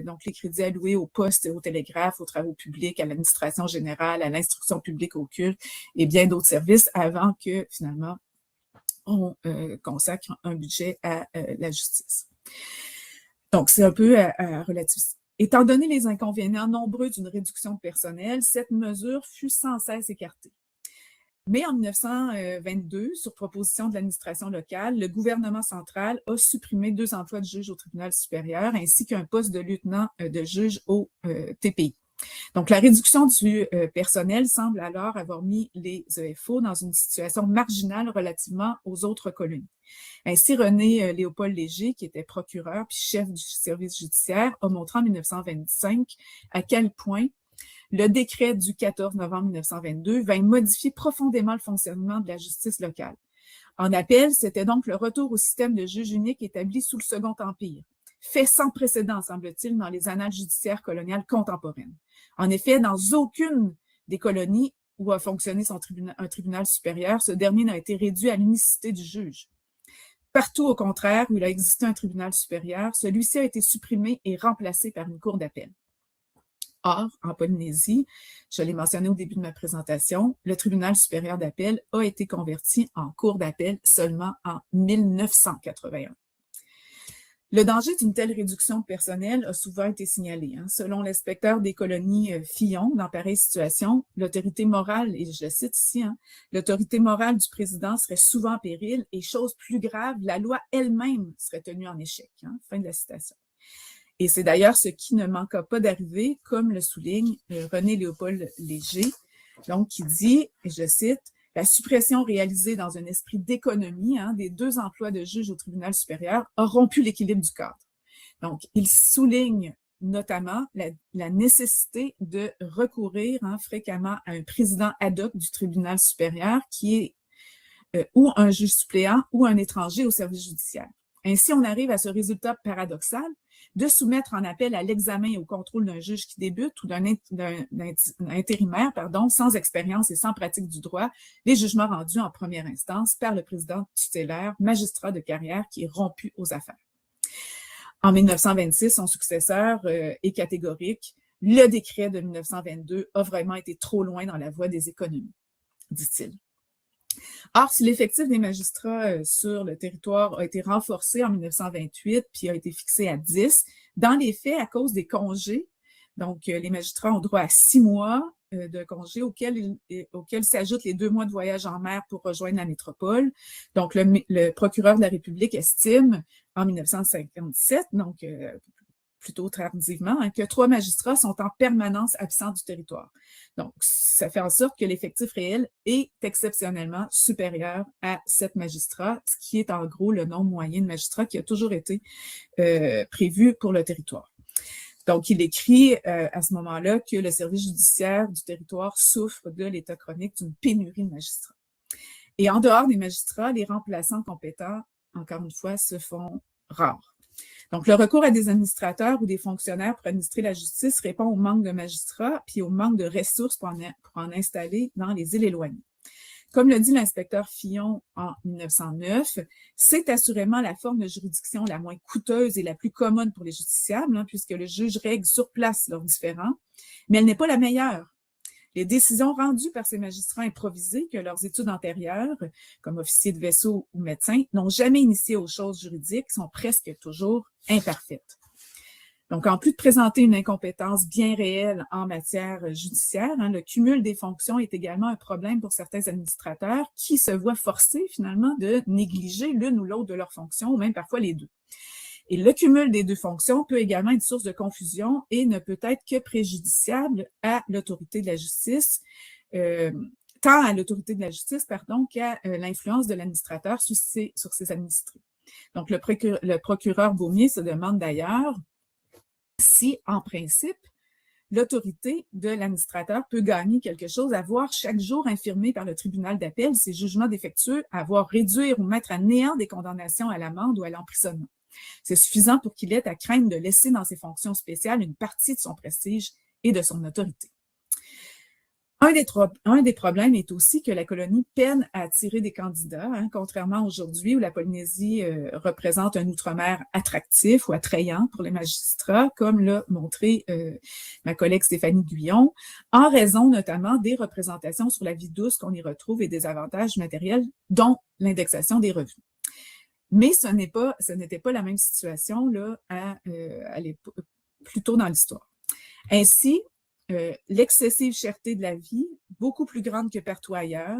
[SPEAKER 1] donc les crédits alloués aux postes et aux télégraphes, aux travaux publics, à l'administration générale, à l'instruction publique, au culte et bien d'autres services avant que finalement on consacre un budget à la justice. Donc, c'est un peu à relativiser. Étant donné les inconvénients nombreux d'une réduction de personnel, cette mesure fut sans cesse écartée. Mais en 1922, sur proposition de l'administration locale, le gouvernement central a supprimé 2 emplois de juge au tribunal supérieur ainsi qu'un poste de lieutenant de juge au TPI. Donc, la réduction du personnel semble alors avoir mis les EFO dans une situation marginale relativement aux autres colonies. Ainsi, René Léopold Léger, qui était procureur puis chef du service judiciaire, a montré en 1925 à quel point le décret du 14 novembre 1922 vint modifier profondément le fonctionnement de la justice locale. En appel, c'était donc le retour au système de juge unique établi sous le Second Empire, fait sans précédent, semble-t-il, dans les annales judiciaires coloniales contemporaines. En effet, dans aucune des colonies où a fonctionné un tribunal supérieur, ce dernier n'a été réduit à l'unicité du juge. Partout, au contraire, où il a existé un tribunal supérieur, celui-ci a été supprimé et remplacé par une cour d'appel. Or, en Polynésie, je l'ai mentionné au début de ma présentation, le tribunal supérieur d'appel a été converti en cour d'appel seulement en 1981. Le danger d'une telle réduction de personnel a souvent été signalé. Selon l'inspecteur des colonies Fillon, dans pareille situation, l'autorité morale, et je le cite ici, l'autorité morale du président serait souvent en péril et, chose plus grave, la loi elle-même serait tenue en échec. Fin de la citation. Et c'est d'ailleurs ce qui ne manqua pas d'arriver, comme le souligne René Léopold Léger, donc qui dit, et je cite, « La suppression réalisée dans un esprit d'économie des 2 emplois de juge au tribunal supérieur a rompu l'équilibre du cadre. » Donc, il souligne notamment la nécessité de recourir fréquemment à un président ad hoc du tribunal supérieur qui est ou un juge suppléant ou un étranger au service judiciaire. Ainsi, on arrive à ce résultat paradoxal de soumettre en appel à l'examen et au contrôle d'un juge qui débute ou d'un intérimaire, sans expérience et sans pratique du droit, les jugements rendus en première instance par le président tutélaire, magistrat de carrière qui est rompu aux affaires. En 1926, son successeur est catégorique. Le décret de 1922 a vraiment été trop loin dans la voie des économies, dit-il. Or, si l'effectif des magistrats sur le territoire a été renforcé en 1928 puis a été fixé à 10, dans les faits, à cause des congés, donc les magistrats ont droit à 6 mois de congés auxquels s'ajoutent les 2 mois de voyage en mer pour rejoindre la métropole. Donc, le procureur de la République estime en 1957, donc plutôt tardivement, que 3 magistrats sont en permanence absents du territoire. Donc, ça fait en sorte que l'effectif réel est exceptionnellement supérieur à 7 magistrats, ce qui est en gros le nombre moyen de magistrats qui a toujours été prévu pour le territoire. Donc, il écrit à ce moment-là que le service judiciaire du territoire souffre de l'état chronique d'une pénurie de magistrats. Et en dehors des magistrats, les remplaçants compétents, encore une fois, se font rares. Donc, le recours à des administrateurs ou des fonctionnaires pour administrer la justice répond au manque de magistrats puis au manque de ressources pour en installer dans les îles éloignées. Comme le dit l'inspecteur Fillon en 1909, c'est assurément la forme de juridiction la moins coûteuse et la plus commode pour les justiciables, puisque le juge règle sur place leurs différends, mais elle n'est pas la meilleure. Les décisions rendues par ces magistrats improvisés que leurs études antérieures, comme officiers de vaisseau ou médecins, n'ont jamais initié aux choses juridiques, sont presque toujours imparfaites. Donc, en plus de présenter une incompétence bien réelle en matière judiciaire, le cumul des fonctions est également un problème pour certains administrateurs qui se voient forcés finalement de négliger l'une ou l'autre de leurs fonctions, ou même parfois les deux. Et le cumul des deux fonctions peut également être source de confusion et ne peut être que préjudiciable à l'autorité de la justice, tant à l'autorité de la justice, qu'à l'influence de l'administrateur sur ses administrés. Donc, le procureur Beaumier se demande d'ailleurs si, en principe, l'autorité de l'administrateur peut gagner quelque chose à voir chaque jour infirmé par le tribunal d'appel ses jugements défectueux, à voir réduire ou mettre à néant des condamnations à l'amende ou à l'emprisonnement. C'est suffisant pour qu'il ait à craindre de laisser dans ses fonctions spéciales une partie de son prestige et de son autorité. Un des problèmes est aussi que la colonie peine à attirer des candidats, contrairement à aujourd'hui où la Polynésie représente un outre-mer attractif ou attrayant pour les magistrats, comme l'a montré ma collègue Stéphanie Guyon, en raison notamment des représentations sur la vie douce qu'on y retrouve et des avantages matériels, dont l'indexation des revenus. Mais ce n'était pas la même situation là, plus tôt dans l'histoire. Ainsi, l'excessive cherté de la vie, beaucoup plus grande que partout ailleurs,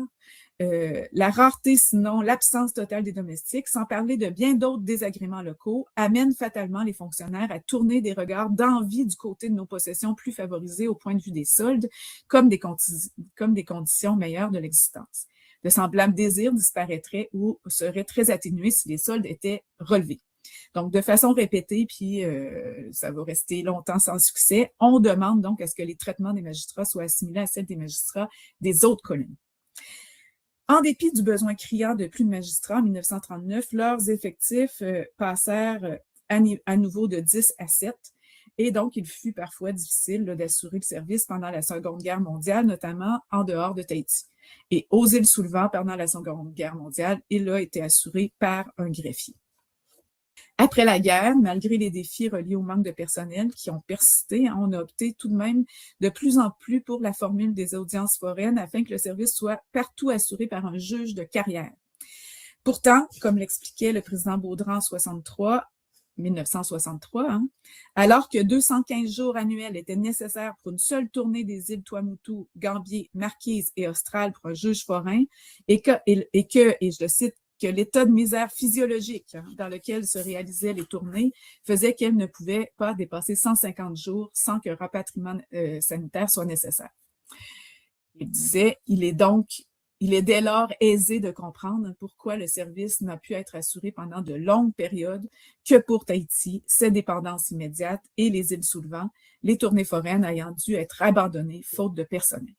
[SPEAKER 1] la rareté, sinon l'absence totale des domestiques, sans parler de bien d'autres désagréments locaux, amènent fatalement les fonctionnaires à tourner des regards d'envie du côté de nos possessions plus favorisées au point de vue des soldes, comme des conditions meilleures de l'existence. De semblables désirs disparaîtraient ou seraient très atténués si les soldes étaient relevés. Donc, de façon répétée, puis ça va rester longtemps sans succès, on demande donc à ce que les traitements des magistrats soient assimilés à ceux des magistrats des autres colonies. En dépit du besoin criant de plus de magistrats, en 1939, leurs effectifs passèrent à nouveau de 10 à 7, et donc il fut parfois difficile d'assurer le service pendant la Seconde Guerre mondiale, notamment en dehors de Tahiti. Et aux îles Sullivan, pendant la Seconde Guerre mondiale, il a été assuré par un greffier. Après la guerre, malgré les défis reliés au manque de personnel qui ont persisté, on a opté tout de même de plus en plus pour la formule des audiences foraines afin que le service soit partout assuré par un juge de carrière. Pourtant, comme l'expliquait le président Baudran en 1963, alors que 215 jours annuels étaient nécessaires pour une seule tournée des îles Tuamotu, Gambier, Marquise et Austral pour un juge forain, et je le cite, que l'état de misère physiologique dans lequel se réalisaient les tournées faisait qu'elles ne pouvaient pas dépasser 150 jours sans qu'un rapatriement sanitaire soit nécessaire. Il disait, il est dès lors aisé de comprendre pourquoi le service n'a pu être assuré pendant de longues périodes que pour Tahiti, ses dépendances immédiates et les îles Sullivan, les tournées foraines ayant dû être abandonnées faute de personnel.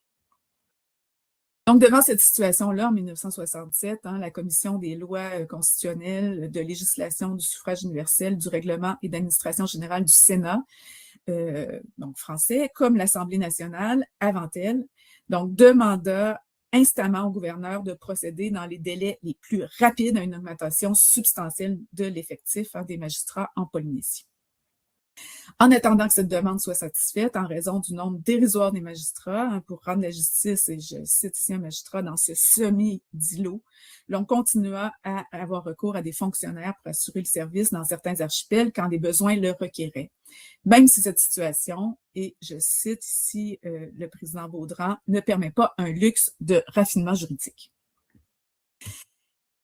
[SPEAKER 1] Donc, devant cette situation-là, en 1967, la Commission des lois constitutionnelles, de législation, du suffrage universel, du règlement et d'administration générale du Sénat, donc français, comme l'Assemblée nationale, avant elle, donc demanda instamment au gouverneur de procéder dans les délais les plus rapides à une augmentation substantielle de l'effectif des magistrats en Polynésie. En attendant que cette demande soit satisfaite, en raison du nombre dérisoire des magistrats, pour rendre la justice, et je cite ici un magistrat, dans ce semi-îlot, l'on continua à avoir recours à des fonctionnaires pour assurer le service dans certains archipels quand les besoins le requéraient. Même si cette situation, et je cite ici le président Baudran, ne permet pas un luxe de raffinement juridique.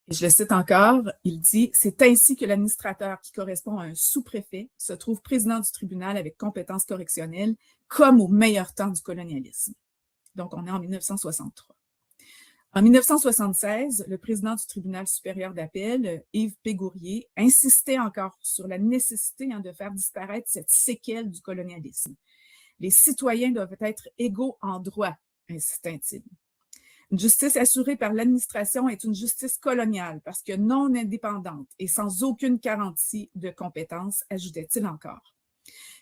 [SPEAKER 1] Et je le cite encore, il dit « C'est ainsi que l'administrateur qui correspond à un sous-préfet se trouve président du tribunal avec compétences correctionnelles, comme au meilleur temps du colonialisme. » Donc, on est en 1963. En 1976, le président du tribunal supérieur d'appel, Yves Pégourier, insistait encore sur la nécessité de faire disparaître cette séquelle du colonialisme. Les citoyens doivent être égaux en droit, insistait-il. Une justice assurée par l'administration est une justice coloniale parce que non indépendante et sans aucune garantie de compétence, ajoutait-il encore.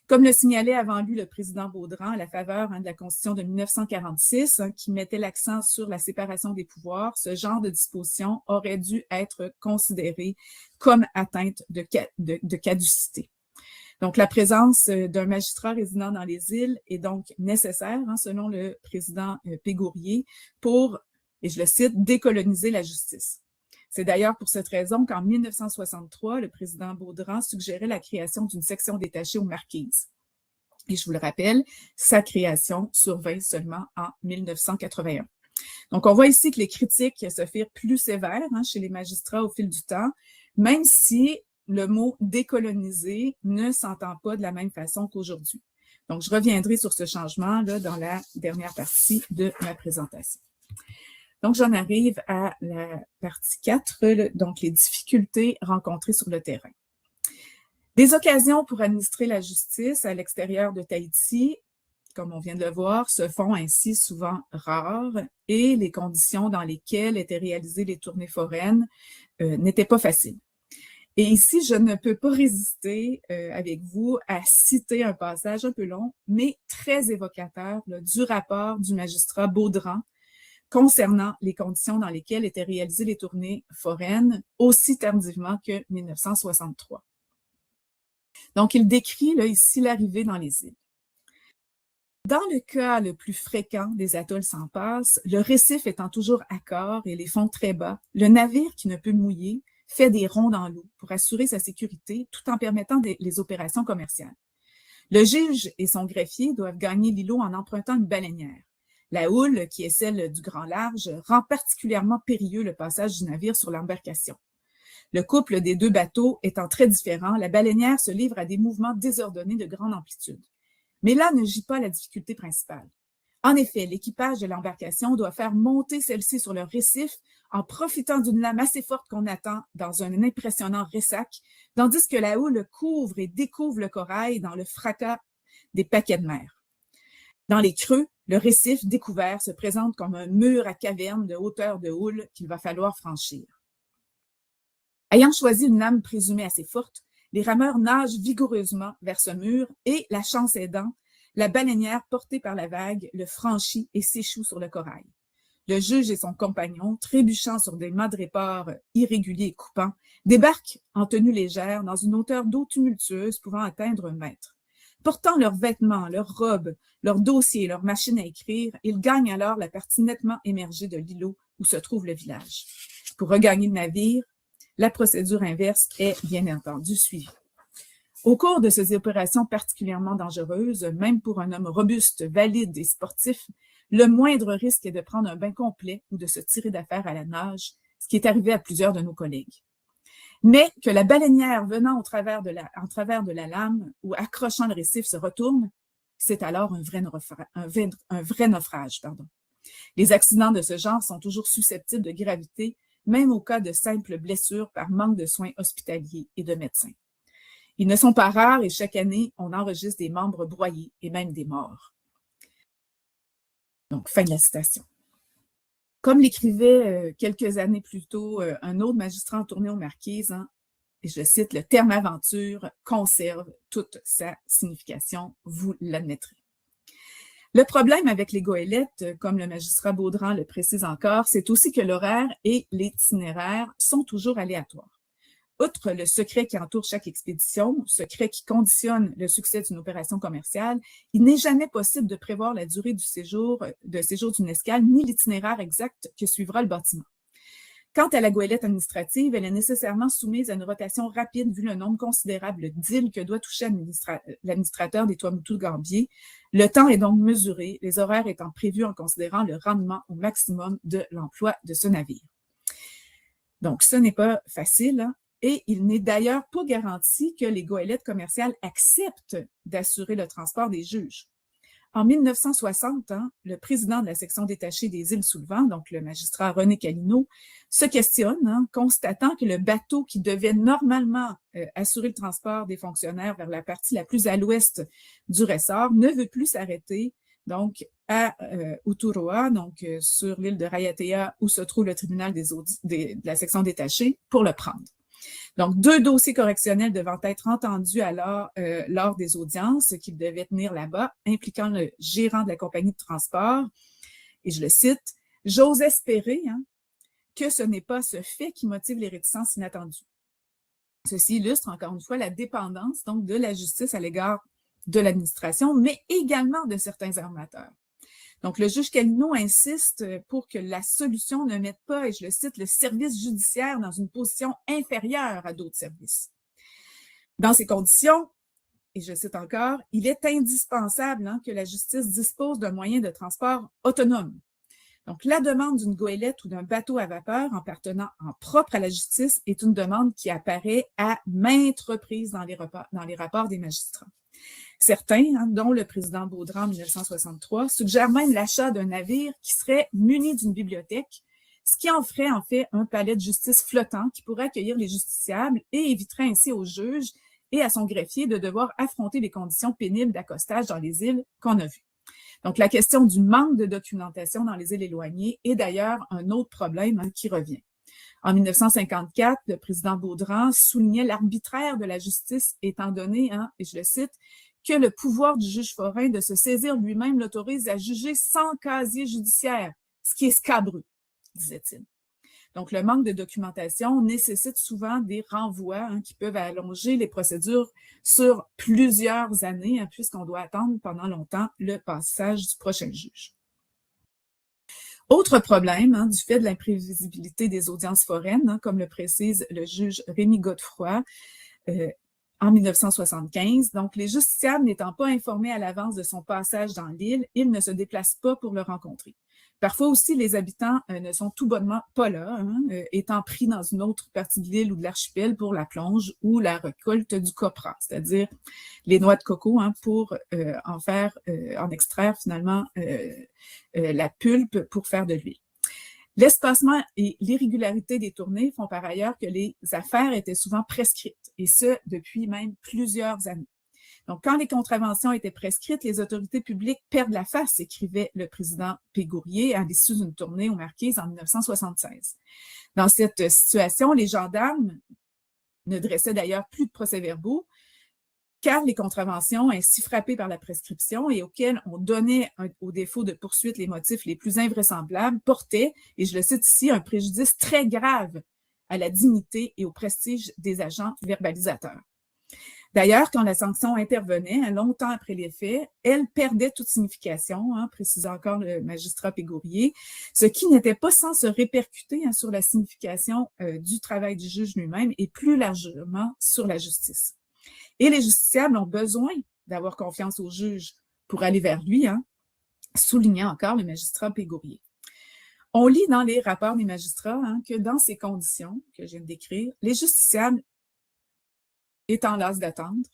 [SPEAKER 1] Comme le signalait avant lui le président Baudran à la faveur de la Constitution de 1946, qui mettait l'accent sur la séparation des pouvoirs, ce genre de disposition aurait dû être considéré comme atteinte de caducité. Donc, la présence d'un magistrat résident dans les îles est donc nécessaire, selon le président Pégourier, pour, et je le cite, décoloniser la justice. C'est d'ailleurs pour cette raison qu'en 1963, le président Baudran suggérait la création d'une section détachée aux Marquises. Et je vous le rappelle, sa création survint seulement en 1981. Donc, on voit ici que les critiques se firent plus sévères chez les magistrats au fil du temps, même si le mot « décoloniser » ne s'entend pas de la même façon qu'aujourd'hui. Donc, je reviendrai sur ce changement là dans la dernière partie de ma présentation. Donc, j'en arrive à la partie 4, donc les difficultés rencontrées sur le terrain. Des occasions pour administrer la justice à l'extérieur de Tahiti, comme on vient de le voir, se font ainsi souvent rares et les conditions dans lesquelles étaient réalisées les tournées foraines n'étaient pas faciles. Et ici, je ne peux pas résister avec vous à citer un passage un peu long, mais très évocateur là, du rapport du magistrat Baudran concernant les conditions dans lesquelles étaient réalisées les tournées foraines aussi tardivement que 1963. Donc, il décrit là, ici l'arrivée dans les îles. Dans le cas le plus fréquent des atolls sans passe, le récif étant toujours accore et les fonds très bas, le navire qui ne peut mouiller fait des ronds dans l'eau pour assurer sa sécurité tout en permettant les opérations commerciales. Le juge et son greffier doivent gagner l'îlot en empruntant une baleinière. La houle, qui est celle du grand large, rend particulièrement périlleux le passage du navire sur l'embarcation. Le couple des deux bateaux étant très différent, la baleinière se livre à des mouvements désordonnés de grande amplitude. Mais là ne gît pas la difficulté principale. En effet, l'équipage de l'embarcation doit faire monter celle-ci sur le récif en profitant d'une lame assez forte qu'on attend dans un impressionnant ressac, tandis que la houle couvre et découvre le corail dans le fracas des paquets de mer. Dans les creux, le récif découvert se présente comme un mur à caverne de hauteur de houle qu'il va falloir franchir. Ayant choisi une lame présumée assez forte, les rameurs nagent vigoureusement vers ce mur et, la chance aidant, la baleinière, portée par la vague, le franchit et s'échoue sur le corail. Le juge et son compagnon, trébuchant sur des madrépores irréguliers et coupants, débarquent en tenue légère dans une hauteur d'eau tumultueuse pouvant atteindre 1 mètre. Portant leurs vêtements, leurs robes, leurs dossiers et leurs machines à écrire, ils gagnent alors la partie nettement émergée de l'îlot où se trouve le village. Pour regagner le navire, la procédure inverse est bien entendu suivie. Au cours de ces opérations particulièrement dangereuses, même pour un homme robuste, valide et sportif, le moindre risque est de prendre un bain complet ou de se tirer d'affaire à la nage, ce qui est arrivé à plusieurs de nos collègues. Mais que la baleinière venant en travers de la lame ou accrochant le récif se retourne, c'est alors un vrai naufrage. Les accidents de ce genre sont toujours susceptibles de gravité, même au cas de simples blessures par manque de soins hospitaliers et de médecins. Ils ne sont pas rares et chaque année, on enregistre des membres broyés et même des morts. Donc, fin de la citation. Comme l'écrivait quelques années plus tôt un autre magistrat en tournée aux Marquises, et je cite, « Le terme aventure conserve toute sa signification, vous l'admettrez. » Le problème avec les goélettes, comme le magistrat Baudran le précise encore, c'est aussi que l'horaire et l'itinéraire sont toujours aléatoires. Outre le secret qui entoure chaque expédition, secret qui conditionne le succès d'une opération commerciale, il n'est jamais possible de prévoir la durée du séjour d'une escale ni l'itinéraire exact que suivra le bâtiment. Quant à la goélette administrative, elle est nécessairement soumise à une rotation rapide vu le nombre considérable d'îles que doit toucher l'administrateur des Tuamotu-Gambier. Le temps est donc mesuré, les horaires étant prévus en considérant le rendement au maximum de l'emploi de ce navire. Donc, ce n'est pas facile, et il n'est d'ailleurs pas garanti que les goélettes commerciales acceptent d'assurer le transport des juges. En 1960, le président de la section détachée des îles sous le vent, donc le magistrat René Calineau, se questionne, constatant que le bateau qui devait normalement assurer le transport des fonctionnaires vers la partie la plus à l'ouest du ressort ne veut plus s'arrêter donc à Uturoa, donc sur l'île de Raiatea où se trouve le tribunal de la section détachée, pour le prendre. Donc, 2 dossiers correctionnels devant être entendus alors lors des audiences qu'il devait tenir là-bas, impliquant le gérant de la compagnie de transport. Et je le cite, « J'ose espérer que ce n'est pas ce fait qui motive les réticences inattendues. » Ceci illustre encore une fois la dépendance donc de la justice à l'égard de l'administration, mais également de certains armateurs. Donc, le juge Calino insiste pour que la solution ne mette pas, et je le cite, le service judiciaire dans une position inférieure à d'autres services. Dans ces conditions, et je cite encore, il est indispensable que la justice dispose d'un moyen de transport autonome. Donc, la demande d'une goélette ou d'un bateau à vapeur appartenant en propre à la justice est une demande qui apparaît à maintes reprises dans les rapports des magistrats. Certains, dont le président Baudran en 1963, suggèrent même l'achat d'un navire qui serait muni d'une bibliothèque, ce qui en ferait en fait un palais de justice flottant qui pourrait accueillir les justiciables et éviterait ainsi au juge et à son greffier de devoir affronter les conditions pénibles d'accostage dans les îles qu'on a vues. Donc, la question du manque de documentation dans les îles éloignées est d'ailleurs un autre problème qui revient. En 1954, le président Baudran soulignait l'arbitraire de la justice étant donné, et je le cite, que le pouvoir du juge forain de se saisir lui-même l'autorise à juger sans casier judiciaire, ce qui est scabreux, disait-il. Donc, le manque de documentation nécessite souvent des renvois qui peuvent allonger les procédures sur plusieurs années, puisqu'on doit attendre pendant longtemps le passage du prochain juge. Autre problème, du fait de l'imprévisibilité des audiences foraines, comme le précise le juge Rémy Godefroy en 1975, donc les justiciables n'étant pas informés à l'avance de son passage dans l'île, ils ne se déplacent pas pour le rencontrer. Parfois aussi, les habitants ne sont tout bonnement pas là, étant pris dans une autre partie de l'île ou de l'archipel pour la plonge ou la récolte du copra, c'est-à-dire les noix de coco pour en extraire finalement la pulpe pour faire de l'huile. L'espacement et l'irrégularité des tournées font par ailleurs que les affaires étaient souvent prescrites, et ce, depuis même plusieurs années. Donc, quand les contraventions étaient prescrites, les autorités publiques perdent la face, écrivait le président Pégourier à l'issue d'une tournée aux Marquises en 1976. Dans cette situation, les gendarmes ne dressaient d'ailleurs plus de procès-verbaux, car les contraventions ainsi frappées par la prescription et auxquelles on donnait au défaut de poursuite les motifs les plus invraisemblables portaient, et je le cite ici, un préjudice très grave à la dignité et au prestige des agents verbalisateurs. D'ailleurs, quand la sanction intervenait, longtemps après les faits, elle perdait toute signification, précisait encore le magistrat Pégourier, ce qui n'était pas sans se répercuter sur la signification du travail du juge lui-même et plus largement sur la justice. Et les justiciables ont besoin d'avoir confiance au juge pour aller vers lui, soulignait encore le magistrat Pégourier. On lit dans les rapports des magistrats que dans ces conditions que je viens de décrire, les justiciables étant las d'attendre,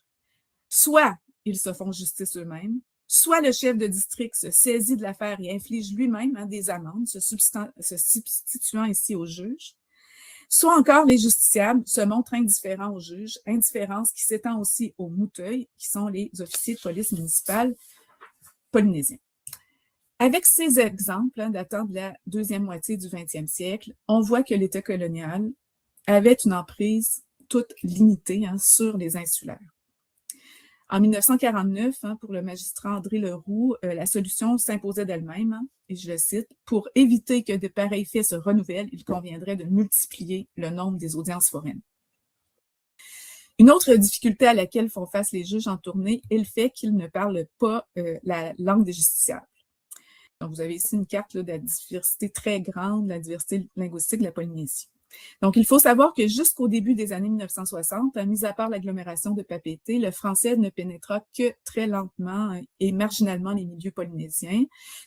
[SPEAKER 1] soit ils se font justice eux-mêmes, soit le chef de district se saisit de l'affaire et inflige lui-même des amendes, se substituant ici au juge, soit encore les justiciables se montrent indifférents au juge, indifférence qui s'étend aussi aux mouteuils, qui sont les officiers de police municipale polynésiens. Avec ces exemples datant de la deuxième moitié du 20e siècle, on voit que l'État colonial avait une emprise toute limitée sur les insulaires. En 1949, pour le magistrat André Leroux, la solution s'imposait d'elle-même, et je le cite, « Pour éviter que de pareils faits se renouvellent, il conviendrait de multiplier le nombre des audiences foraines. » Une autre difficulté à laquelle font face les juges en tournée est le fait qu'ils ne parlent pas la langue des justiciables. Donc, vous avez ici une carte de la diversité très grande, la diversité linguistique de la Polynésie. Donc, il faut savoir que jusqu'au début des années 1960, mis à part l'agglomération de Papeete, le français ne pénétra que très lentement et marginalement les milieux polynésiens.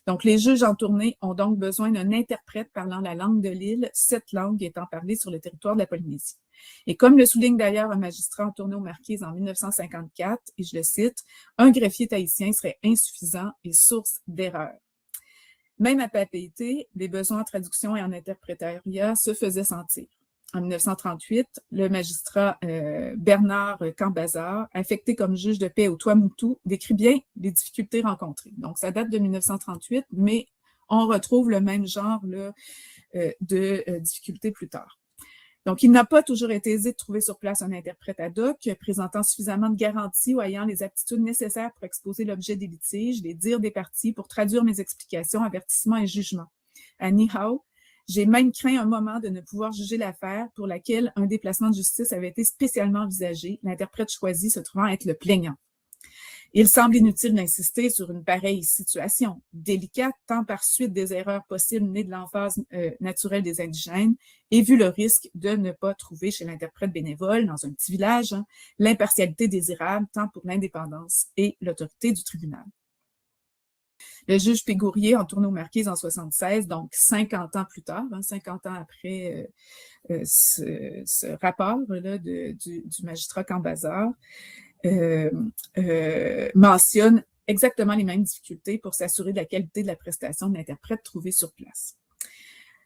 [SPEAKER 1] Donc, les juges en tournée ont donc besoin d'un interprète parlant la langue de l'île, cette langue étant parlée sur le territoire de la Polynésie. Et comme le souligne d'ailleurs un magistrat en tournée aux Marquises en 1954, et je le cite, « Un greffier tahitien serait insuffisant et source d'erreurs. » Même à Papeete, les besoins en traduction et en interprétariat se faisaient sentir. En 1938, le magistrat Bernard Cambazard, affecté comme juge de paix au Tuamotu, décrit bien les difficultés rencontrées. Donc, ça date de 1938, mais on retrouve le même genre de difficultés plus tard. Donc, il n'a pas toujours été aisé de trouver sur place un interprète ad hoc présentant suffisamment de garanties ou ayant les aptitudes nécessaires pour exposer l'objet des litiges, les dires des parties, pour traduire mes explications, avertissements et jugements. Anyhow, j'ai même craint un moment de ne pouvoir juger l'affaire pour laquelle un déplacement de justice avait été spécialement envisagé, l'interprète choisi se trouvant être le plaignant. Il semble inutile d'insister sur une pareille situation, délicate tant par suite des erreurs possibles nées de l'emphase naturelle des indigènes et vu le risque de ne pas trouver chez l'interprète bénévole, dans un petit village, l'impartialité désirable tant pour l'indépendance et l'autorité du tribunal. Le juge Pégourier en tourne aux Marquises en 1976, donc 50 ans plus tard, 50 ans après ce rapport-là du magistrat Cambazard, mentionne exactement les mêmes difficultés pour s'assurer de la qualité de la prestation de l'interprète trouvée sur place.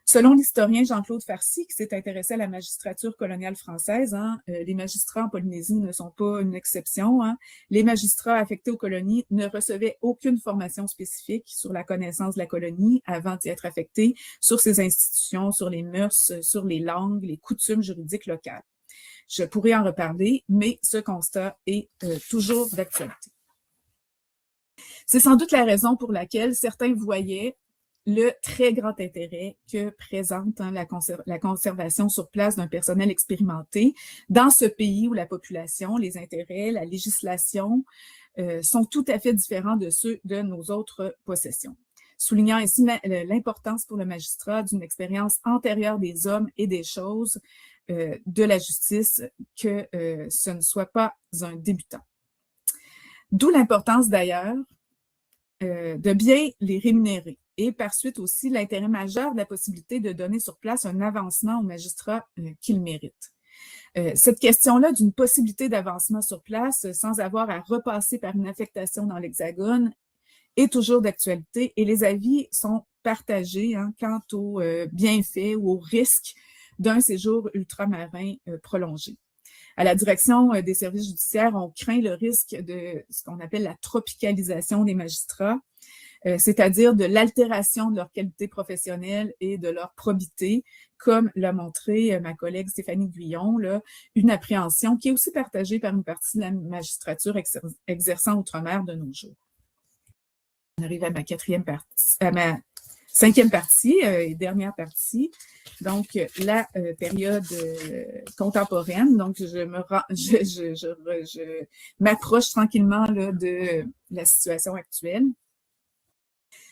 [SPEAKER 1] Selon l'historien Jean-Claude Farcy, qui s'est intéressé à la magistrature coloniale française, les magistrats en Polynésie ne sont pas une exception. Les magistrats affectés aux colonies ne recevaient aucune formation spécifique sur la connaissance de la colonie avant d'y être affectés, sur ses institutions, sur les mœurs, sur les langues, les coutumes juridiques locales. Je pourrais en reparler, mais ce constat est toujours d'actualité. C'est sans doute la raison pour laquelle certains voyaient le très grand intérêt que présente la conservation sur place d'un personnel expérimenté dans ce pays où la population, les intérêts, la législation sont tout à fait différents de ceux de nos autres possessions. Soulignant ainsi l'importance pour le magistrat d'une expérience antérieure des hommes et des choses de la justice, que ce ne soit pas un débutant. D'où l'importance d'ailleurs de bien les rémunérer et par suite aussi l'intérêt majeur de la possibilité de donner sur place un avancement aux magistrats qu'ils méritent. Cette question-là d'une possibilité d'avancement sur place sans avoir à repasser par une affectation dans l'Hexagone est toujours d'actualité et les avis sont partagés quant aux bienfaits ou aux risques d'un séjour ultramarin prolongé. À la direction des services judiciaires, on craint le risque de ce qu'on appelle la tropicalisation des magistrats, c'est-à-dire de l'altération de leur qualité professionnelle et de leur probité, comme l'a montré ma collègue Stéphanie Guyon, là, une appréhension qui est aussi partagée par une partie de la magistrature exerçant outre-mer de nos jours. On arrive à ma cinquième partie et dernière partie, donc la période contemporaine. Donc, je m'approche tranquillement là, de la situation actuelle.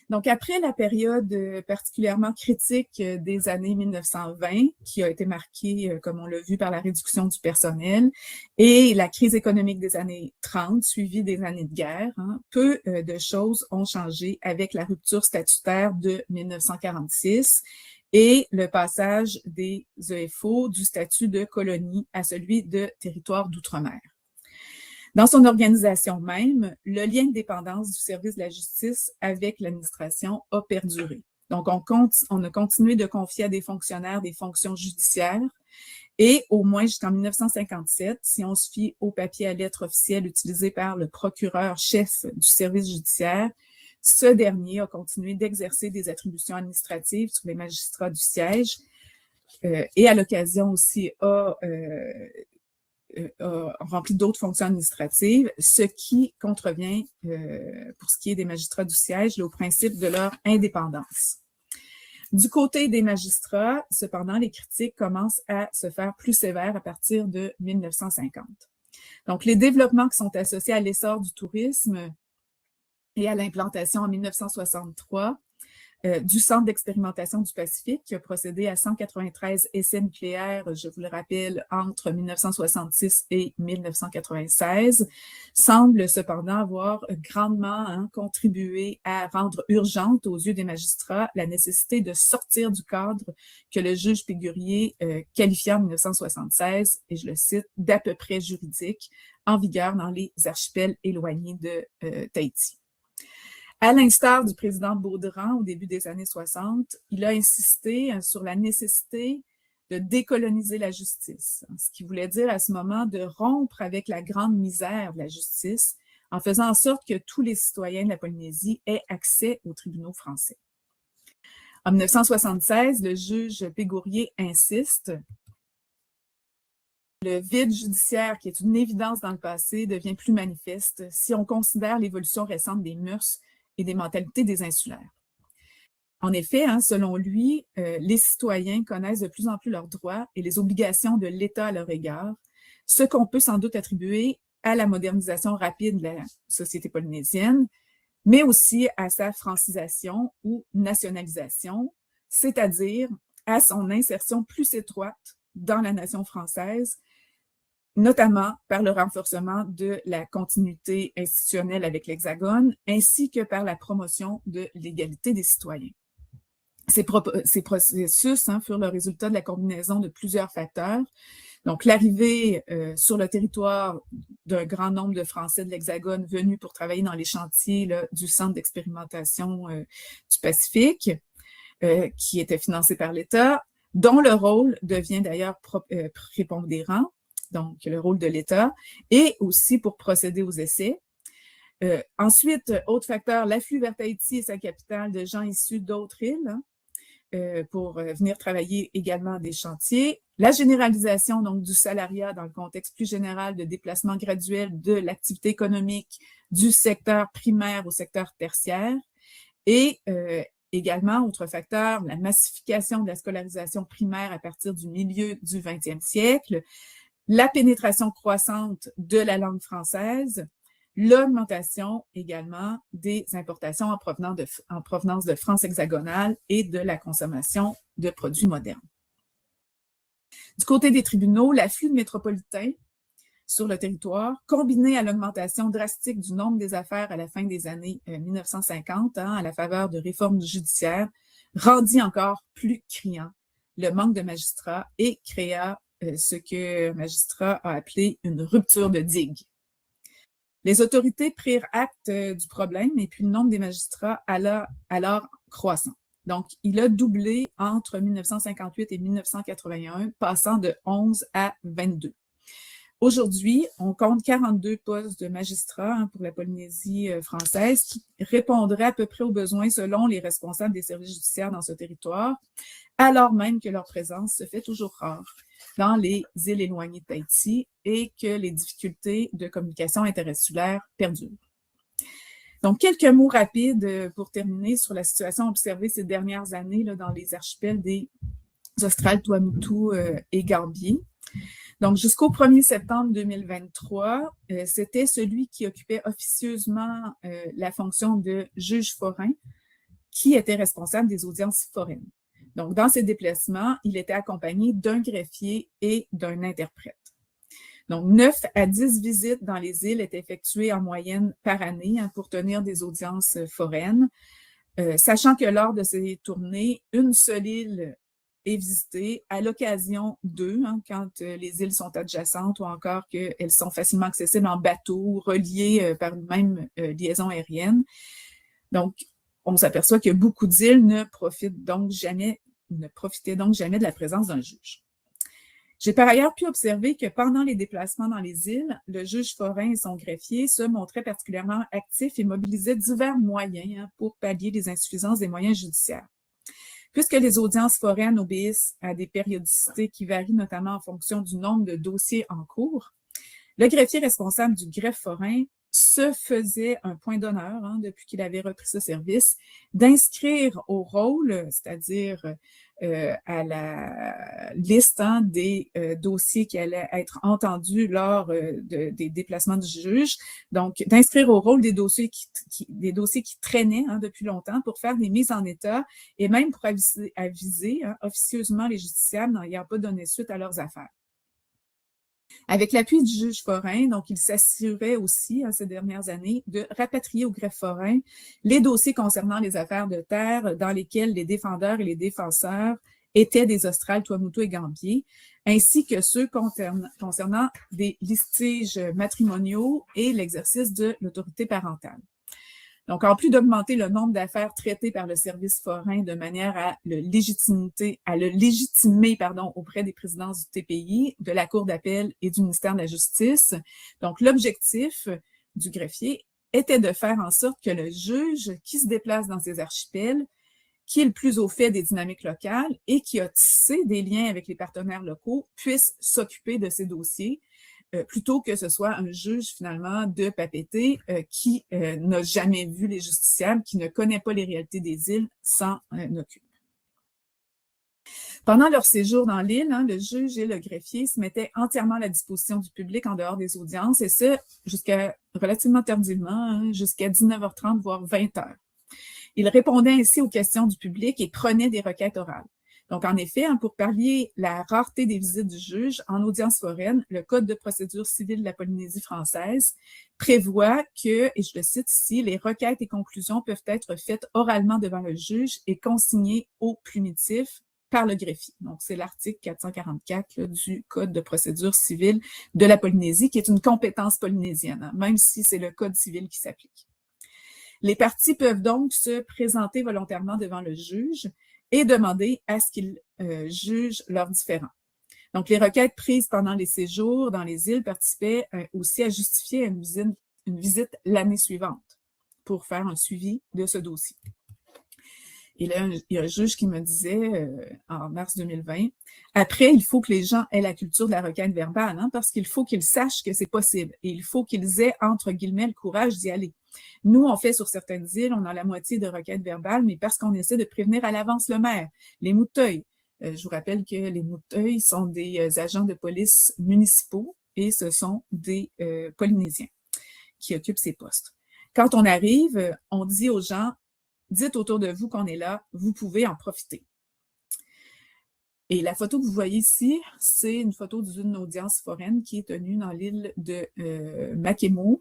[SPEAKER 1] Donc, après la période particulièrement critique des années 1920, qui a été marquée, comme on l'a vu, par la réduction du personnel, et la crise économique des années 30, suivie des années de guerre, peu de choses ont changé avec la rupture statutaire de 1946 et le passage des EFO du statut de colonie à celui de territoire d'outre-mer. Dans son organisation même, le lien de dépendance du service de la justice avec l'administration a perduré. Donc, on a continué de confier à des fonctionnaires des fonctions judiciaires et au moins jusqu'en 1957, si on se fie au papier à lettres officielles utilisé par le procureur-chef du service judiciaire, ce dernier a continué d'exercer des attributions administratives sur les magistrats du siège et à l'occasion aussi a rempli d'autres fonctions administratives, ce qui contrevient, pour ce qui est des magistrats du siège, au principe de leur indépendance. Du côté des magistrats, cependant, les critiques commencent à se faire plus sévères à partir de 1950. Donc, les développements qui sont associés à l'essor du tourisme et à l'implantation en 1963 du Centre d'expérimentation du Pacifique qui a procédé à 193 essais nucléaires, je vous le rappelle, entre 1966 et 1996, semble cependant avoir grandement contribué à rendre urgente aux yeux des magistrats la nécessité de sortir du cadre que le juge Pégourier qualifiait en 1976, et je le cite, d'à peu près juridique, en vigueur dans les archipels éloignés de Tahiti. À l'instar du président Baudran au début des années 60, il a insisté sur la nécessité de décoloniser la justice, ce qui voulait dire à ce moment de rompre avec la grande misère de la justice en faisant en sorte que tous les citoyens de la Polynésie aient accès aux tribunaux français. En 1976, le juge Pégourier insiste le vide judiciaire, qui est une évidence dans le passé, devient plus manifeste si on considère l'évolution récente des mœurs et des mentalités des insulaires. En effet, selon lui, les citoyens connaissent de plus en plus leurs droits et les obligations de l'État à leur égard, ce qu'on peut sans doute attribuer à la modernisation rapide de la société polynésienne, mais aussi à sa francisation ou nationalisation, c'est-à-dire à son insertion plus étroite dans la nation française, notamment par le renforcement de la continuité institutionnelle avec l'Hexagone, ainsi que par la promotion de l'égalité des citoyens. Ces processus furent le résultat de la combinaison de plusieurs facteurs. Donc, l'arrivée sur le territoire d'un grand nombre de Français de l'Hexagone venus pour travailler dans les chantiers là, du Centre d'expérimentation du Pacifique, qui était financé par l'État, dont le rôle devient d'ailleurs prépondérant, donc le rôle de l'État, et aussi pour procéder aux essais. Ensuite, autre facteur, l'afflux vers Tahiti et sa capitale de gens issus d'autres îles, pour venir travailler également à des chantiers. La généralisation donc du salariat dans le contexte plus général de déplacement graduel de l'activité économique du secteur primaire au secteur tertiaire et également, autre facteur, la massification de la scolarisation primaire à partir du milieu du 20e siècle, la pénétration croissante de la langue française, l'augmentation également des importations en provenance de France hexagonale et de la consommation de produits modernes. Du côté des tribunaux, l'afflux de métropolitains sur le territoire, combiné à l'augmentation drastique du nombre des affaires à la fin des années 1950, à la faveur de réformes judiciaires, rendit encore plus criant le manque de magistrats et créa ce que magistrat a appelé une rupture de digue. Les autorités prirent acte du problème et puis le nombre des magistrats alors croissant. Donc, il a doublé entre 1958 et 1981, passant de 11 à 22. Aujourd'hui, on compte 42 postes de magistrats pour la Polynésie française qui répondraient à peu près aux besoins selon les responsables des services judiciaires dans ce territoire, alors même que leur présence se fait toujours rare dans les îles éloignées de Tahiti et que les difficultés de communication interinsulaire perdurent. Donc, quelques mots rapides pour terminer sur la situation observée ces dernières années là, dans les archipels des Australes, Tuamotu et Gambier. Donc, jusqu'au 1er septembre 2023, c'était celui qui occupait officieusement la fonction de juge forain qui était responsable des audiences foraines. Donc, dans ces déplacements, il était accompagné d'un greffier et d'un interprète. Donc, 9 à 10 visites dans les îles étaient effectuées en moyenne par année pour tenir des audiences foraines, sachant que lors de ces tournées, une seule île est visitée à l'occasion d'eux, quand les îles sont adjacentes ou encore qu'elles sont facilement accessibles en bateau, reliées par une même liaison aérienne. Donc, on s'aperçoit que beaucoup d'îles ne profitaient donc jamais de la présence d'un juge. J'ai par ailleurs pu observer que pendant les déplacements dans les îles, le juge forain et son greffier se montraient particulièrement actifs et mobilisaient divers moyens pour pallier les insuffisances des moyens judiciaires. Puisque les audiences foraines obéissent à des périodicités qui varient notamment en fonction du nombre de dossiers en cours, le greffier responsable du greffe forain se faisait un point d'honneur, depuis qu'il avait repris ce service, d'inscrire au rôle, c'est-à-dire à la liste des dossiers qui allaient être entendus lors des déplacements du juge, donc d'inscrire au rôle des dossiers qui traînaient depuis longtemps pour faire des mises en état et même pour aviser officieusement les justiciables n'ayant pas donné suite à leurs affaires. Avec l'appui du juge forain, donc il s'assurait aussi, ces dernières années, de rapatrier au greffe forain les dossiers concernant les affaires de terre dans lesquels les défendeurs et les défenseurs étaient des Australes, Tuamotu et Gambier, ainsi que ceux concernant des litiges matrimoniaux et l'exercice de l'autorité parentale. Donc, en plus d'augmenter le nombre d'affaires traitées par le service forain de manière à le légitimer auprès des présidences du TPI, de la Cour d'appel et du ministère de la Justice. Donc, l'objectif du greffier était de faire en sorte que le juge qui se déplace dans ces archipels qui est le plus au fait des dynamiques locales et qui a tissé des liens avec les partenaires locaux, puisse s'occuper de ces dossiers, plutôt que ce soit un juge finalement de papeterie qui n'a jamais vu les justiciables, qui ne connaît pas les réalités des îles, s'en occupe. Pendant leur séjour dans l'île, le juge et le greffier se mettaient entièrement à la disposition du public en dehors des audiences, et ce, jusqu'à relativement tardivement, jusqu'à 19h30, voire 20h. Ils répondaient ainsi aux questions du public et prenaient des requêtes orales. Donc, en effet, pour pallier la rareté des visites du juge en audience foraine, le Code de procédure civile de la Polynésie française prévoit que, et je le cite ici, les requêtes et conclusions peuvent être faites oralement devant le juge et consignées au plumitif par le greffier. Donc, c'est l'article 444 du Code de procédure civile de la Polynésie, qui est une compétence polynésienne, même si c'est le Code civil qui s'applique. Les parties peuvent donc se présenter volontairement devant le juge et demander à ce qu'il juge leurs différends. Donc, les requêtes prises pendant les séjours dans les îles participaient aussi à justifier une visite l'année suivante pour faire un suivi de ce dossier. Et là, il y a un juge qui me disait en mars 2020, après, il faut que les gens aient la culture de la requête verbale, parce qu'il faut qu'ils sachent que c'est possible et il faut qu'ils aient, entre guillemets, le courage d'y aller. Nous, on fait sur certaines îles, on a la moitié de requêtes verbales, mais parce qu'on essaie de prévenir à l'avance le maire, les mouteuils. Je vous rappelle que les mouteuils sont des agents de police municipaux et ce sont des Polynésiens qui occupent ces postes. Quand on arrive, on dit aux gens, dites autour de vous qu'on est là, vous pouvez en profiter. Et la photo que vous voyez ici, c'est une photo d'une audience foraine qui est tenue dans l'île de Makemo,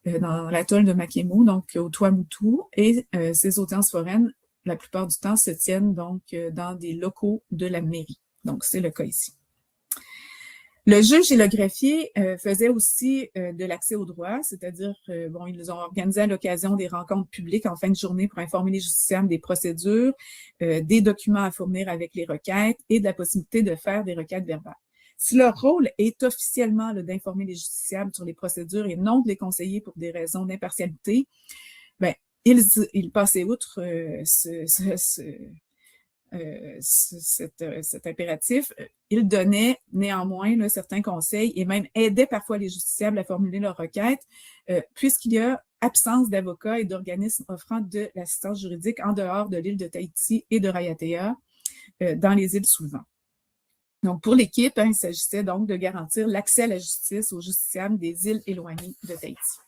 [SPEAKER 1] dans l'atoll de Makemo, donc au Tuamotu. Et ces audiences foraines, la plupart du temps, se tiennent donc dans des locaux de la mairie. Donc, c'est le cas ici. Le juge et le greffier faisaient aussi de l'accès au droit, c'est-à-dire, ils ont organisé à l'occasion des rencontres publiques en fin de journée pour informer les justiciables des procédures, des documents à fournir avec les requêtes et de la possibilité de faire des requêtes verbales. Si leur rôle est officiellement d'informer les justiciables sur les procédures et non de les conseiller pour des raisons d'impartialité, ils passaient outre cet impératif. Il donnait néanmoins certains conseils et même aidait parfois les justiciables à formuler leurs requêtes, puisqu'il y a absence d'avocats et d'organismes offrant de l'assistance juridique en dehors de l'île de Tahiti et de Raiatea, dans les îles sous le vent. Donc, pour l'équipe, il s'agissait donc de garantir l'accès à la justice aux justiciables des îles éloignées de Tahiti.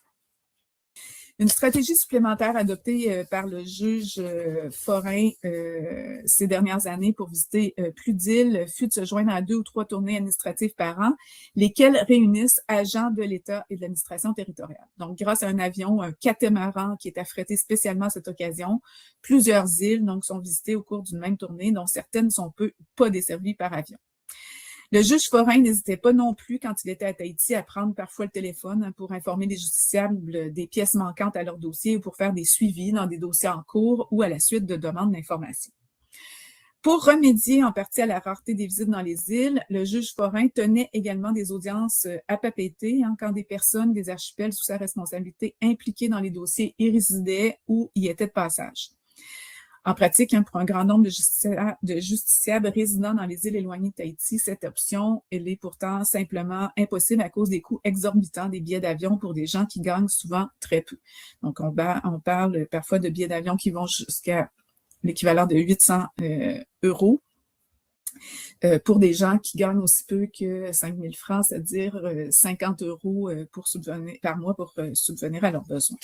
[SPEAKER 1] Une stratégie supplémentaire adoptée par le juge forain ces dernières années pour visiter plus d'îles fut de se joindre à 2 ou 3 tournées administratives par an, lesquelles réunissent agents de l'État et de l'administration territoriale. Donc, grâce à un avion, un catamaran qui est affrété spécialement à cette occasion, plusieurs îles donc sont visitées au cours d'une même tournée, dont certaines sont pas desservies par avion. Le juge forain n'hésitait pas non plus, quand il était à Tahiti, à prendre parfois le téléphone pour informer les justiciables des pièces manquantes à leur dossier ou pour faire des suivis dans des dossiers en cours ou à la suite de demandes d'information. Pour remédier en partie à la rareté des visites dans les îles, le juge forain tenait également des audiences à Papeete, quand des personnes des archipels sous sa responsabilité impliquées dans les dossiers y résidaient ou y étaient de passage. En pratique, pour un grand nombre de justiciables résidant dans les îles éloignées de Tahiti, cette option, elle est pourtant simplement impossible à cause des coûts exorbitants des billets d'avion pour des gens qui gagnent souvent très peu. Donc, on parle parfois de billets d'avion qui vont jusqu'à l'équivalent de 800 euros pour des gens qui gagnent aussi peu que 5 000 francs, c'est-à-dire 50 euros par mois pour subvenir à leurs besoins.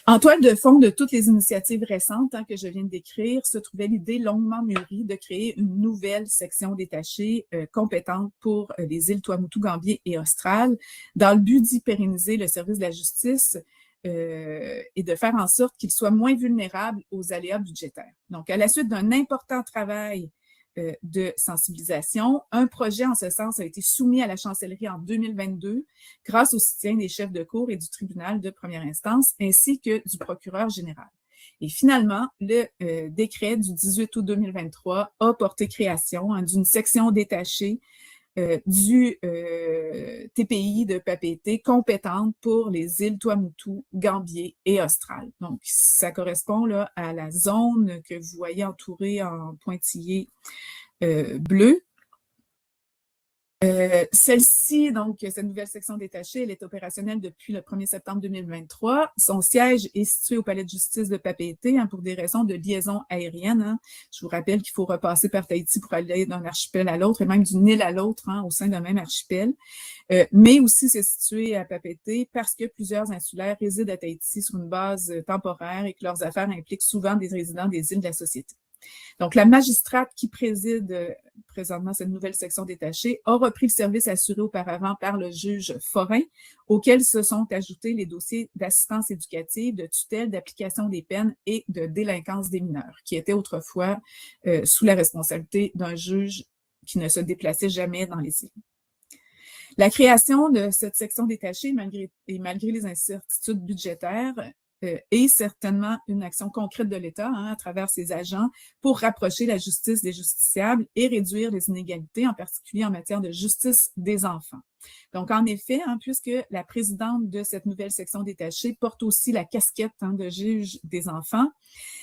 [SPEAKER 1] En toile de fond de toutes les initiatives récentes que je viens de décrire, se trouvait l'idée longuement mûrie de créer une nouvelle section détachée compétente pour les îles Tuamotu, Gambier et Austral, dans le but d'y pérenniser le service de la justice et de faire en sorte qu'il soit moins vulnérable aux aléas budgétaires. Donc, à la suite d'un important travail de sensibilisation. Un projet en ce sens a été soumis à la chancellerie en 2022 grâce au soutien des chefs de cour et du tribunal de première instance ainsi que du procureur général. Et finalement, le décret du 18 août 2023 a porté création d'une section détachée du TPI de Papeete compétente pour les îles Tuamotu, Gambier et Austral. Donc, ça correspond là à la zone que vous voyez entourée en pointillés bleu. Celle-ci, donc, cette nouvelle section détachée, elle est opérationnelle depuis le 1er septembre 2023. Son siège est situé au Palais de justice de Papeete pour des raisons de liaison aérienne. Je vous rappelle qu'il faut repasser par Tahiti pour aller d'un archipel à l'autre et même d'une île à l'autre au sein d'un même archipel. Mais aussi, c'est situé à Papeete parce que plusieurs insulaires résident à Tahiti sur une base temporaire et que leurs affaires impliquent souvent des résidents des îles de la société. Donc, la magistrate qui préside présentement cette nouvelle section détachée a repris le service assuré auparavant par le juge Forain, auquel se sont ajoutés les dossiers d'assistance éducative, de tutelle, d'application des peines et de délinquance des mineurs, qui étaient autrefois sous la responsabilité d'un juge qui ne se déplaçait jamais dans les îles. La création de cette section détachée, malgré les incertitudes budgétaires, est certainement une action concrète de l'État à travers ses agents pour rapprocher la justice des justiciables et réduire les inégalités, en particulier en matière de justice des enfants. Donc, en effet, puisque la présidente de cette nouvelle section détachée porte aussi la casquette de juge des enfants,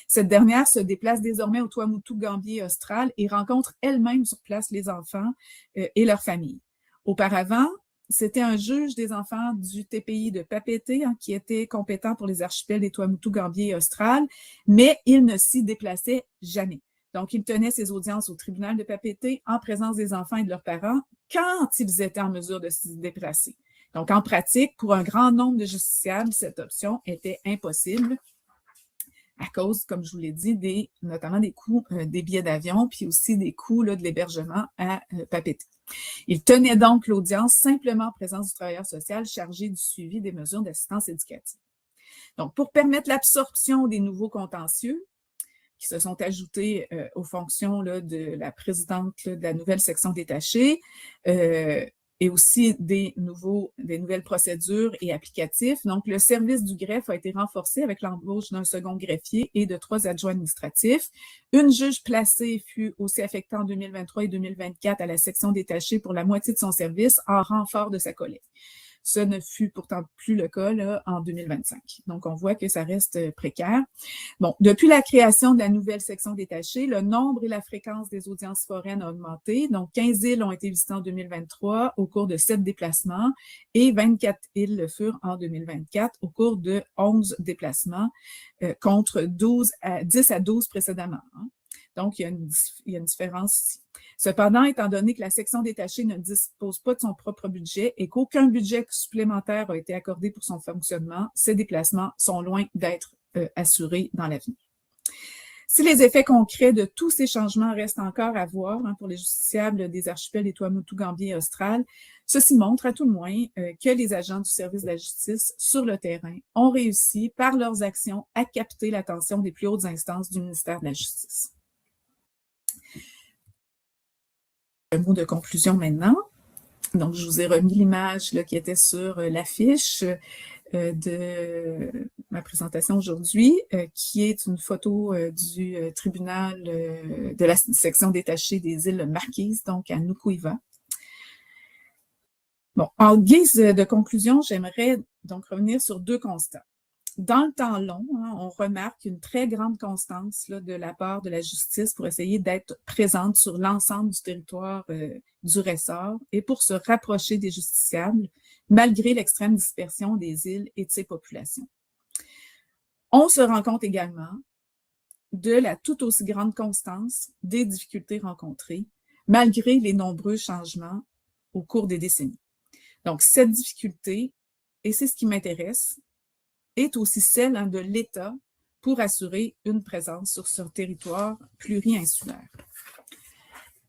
[SPEAKER 1] cette dernière se déplace désormais au Tuamotu, Gambier et Austral et rencontre elle-même sur place les enfants et leurs familles. Auparavant, c'était un juge des enfants du TPI de Papeete qui était compétent pour les archipels des Tuamotu, Gambier et Austral, mais il ne s'y déplaçait jamais. Donc, il tenait ses audiences au tribunal de Papeete en présence des enfants et de leurs parents quand ils étaient en mesure de s'y déplacer. Donc, en pratique, pour un grand nombre de justiciables, cette option était impossible à cause, comme je vous l'ai dit, notamment des coûts des billets d'avion, puis aussi des coûts de l'hébergement à Papeete. Il tenait donc l'audience simplement en présence du travailleur social chargé du suivi des mesures d'assistance éducative. Donc, pour permettre l'absorption des nouveaux contentieux qui se sont ajoutés aux fonctions de la présidente de la nouvelle section détachée, et aussi des nouvelles procédures et applicatifs. Donc, le service du greffe a été renforcé avec l'embauche d'un second greffier et de 3 adjoints administratifs. Une juge placée fut aussi affectée en 2023 et 2024 à la section détachée pour la moitié de son service en renfort de sa collègue. Ce ne fut pourtant plus le cas en 2025. Donc, on voit que ça reste précaire. Bon, depuis la création de la nouvelle section détachée, le nombre et la fréquence des audiences foraines a augmenté. Donc, 15 îles ont été visitées en 2023 au cours de 7 déplacements et 24 îles le furent en 2024 au cours de 11 déplacements contre 10 à 12 précédemment. Donc, il y a une différence ici. Cependant, étant donné que la section détachée ne dispose pas de son propre budget et qu'aucun budget supplémentaire a été accordé pour son fonctionnement, ces déplacements sont loin d'être assurés dans l'avenir. Si les effets concrets de tous ces changements restent encore à voir pour les justiciables des archipels des Tuamotu, Gambier et Austral, ceci montre à tout le moins que les agents du service de la justice sur le terrain ont réussi par leurs actions à capter l'attention des plus hautes instances du ministère de la Justice. Un mot de conclusion maintenant. Donc, je vous ai remis l'image qui était sur l'affiche de ma présentation aujourd'hui, qui est une photo du tribunal de la section détachée des îles Marquises, donc à Nukuiva. Bon, en guise de conclusion, j'aimerais donc revenir sur 2 constats. Dans le temps long, on remarque une très grande constance de la part de la justice pour essayer d'être présente sur l'ensemble du territoire du ressort et pour se rapprocher des justiciables, malgré l'extrême dispersion des îles et de ses populations. On se rend compte également de la tout aussi grande constance des difficultés rencontrées, malgré les nombreux changements au cours des décennies. Donc, cette difficulté, et c'est ce qui m'intéresse, est aussi celle de l'État pour assurer une présence sur ce territoire pluri-insulaire.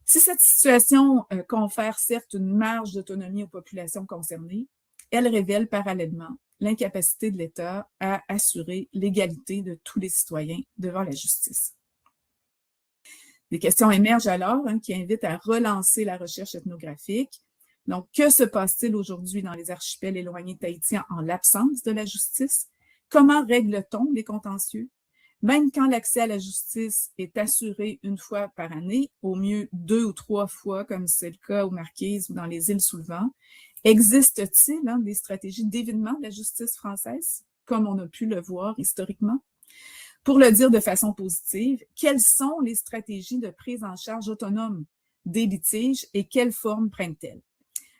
[SPEAKER 1] Si cette situation confère certes une marge d'autonomie aux populations concernées, elle révèle parallèlement l'incapacité de l'État à assurer l'égalité de tous les citoyens devant la justice. Des questions émergent alors qui invitent à relancer la recherche ethnographique. Donc, que se passe-t-il aujourd'hui dans les archipels éloignés de Tahiti en l'absence de la justice? Comment règle-t-on les contentieux? même quand l'accès à la justice est assuré une fois par année, au mieux 2 ou 3 fois, comme c'est le cas aux Marquises ou dans les îles sous le vent, existe-t-il des stratégies d'évitement de la justice française, comme on a pu le voir historiquement? Pour le dire de façon positive, quelles sont les stratégies de prise en charge autonome des litiges et quelles formes prennent-elles?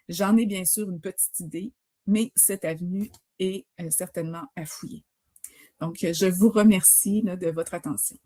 [SPEAKER 1] J'en ai bien sûr une petite idée, mais cette avenue est certainement à fouiller. Donc, je vous remercie de votre attention.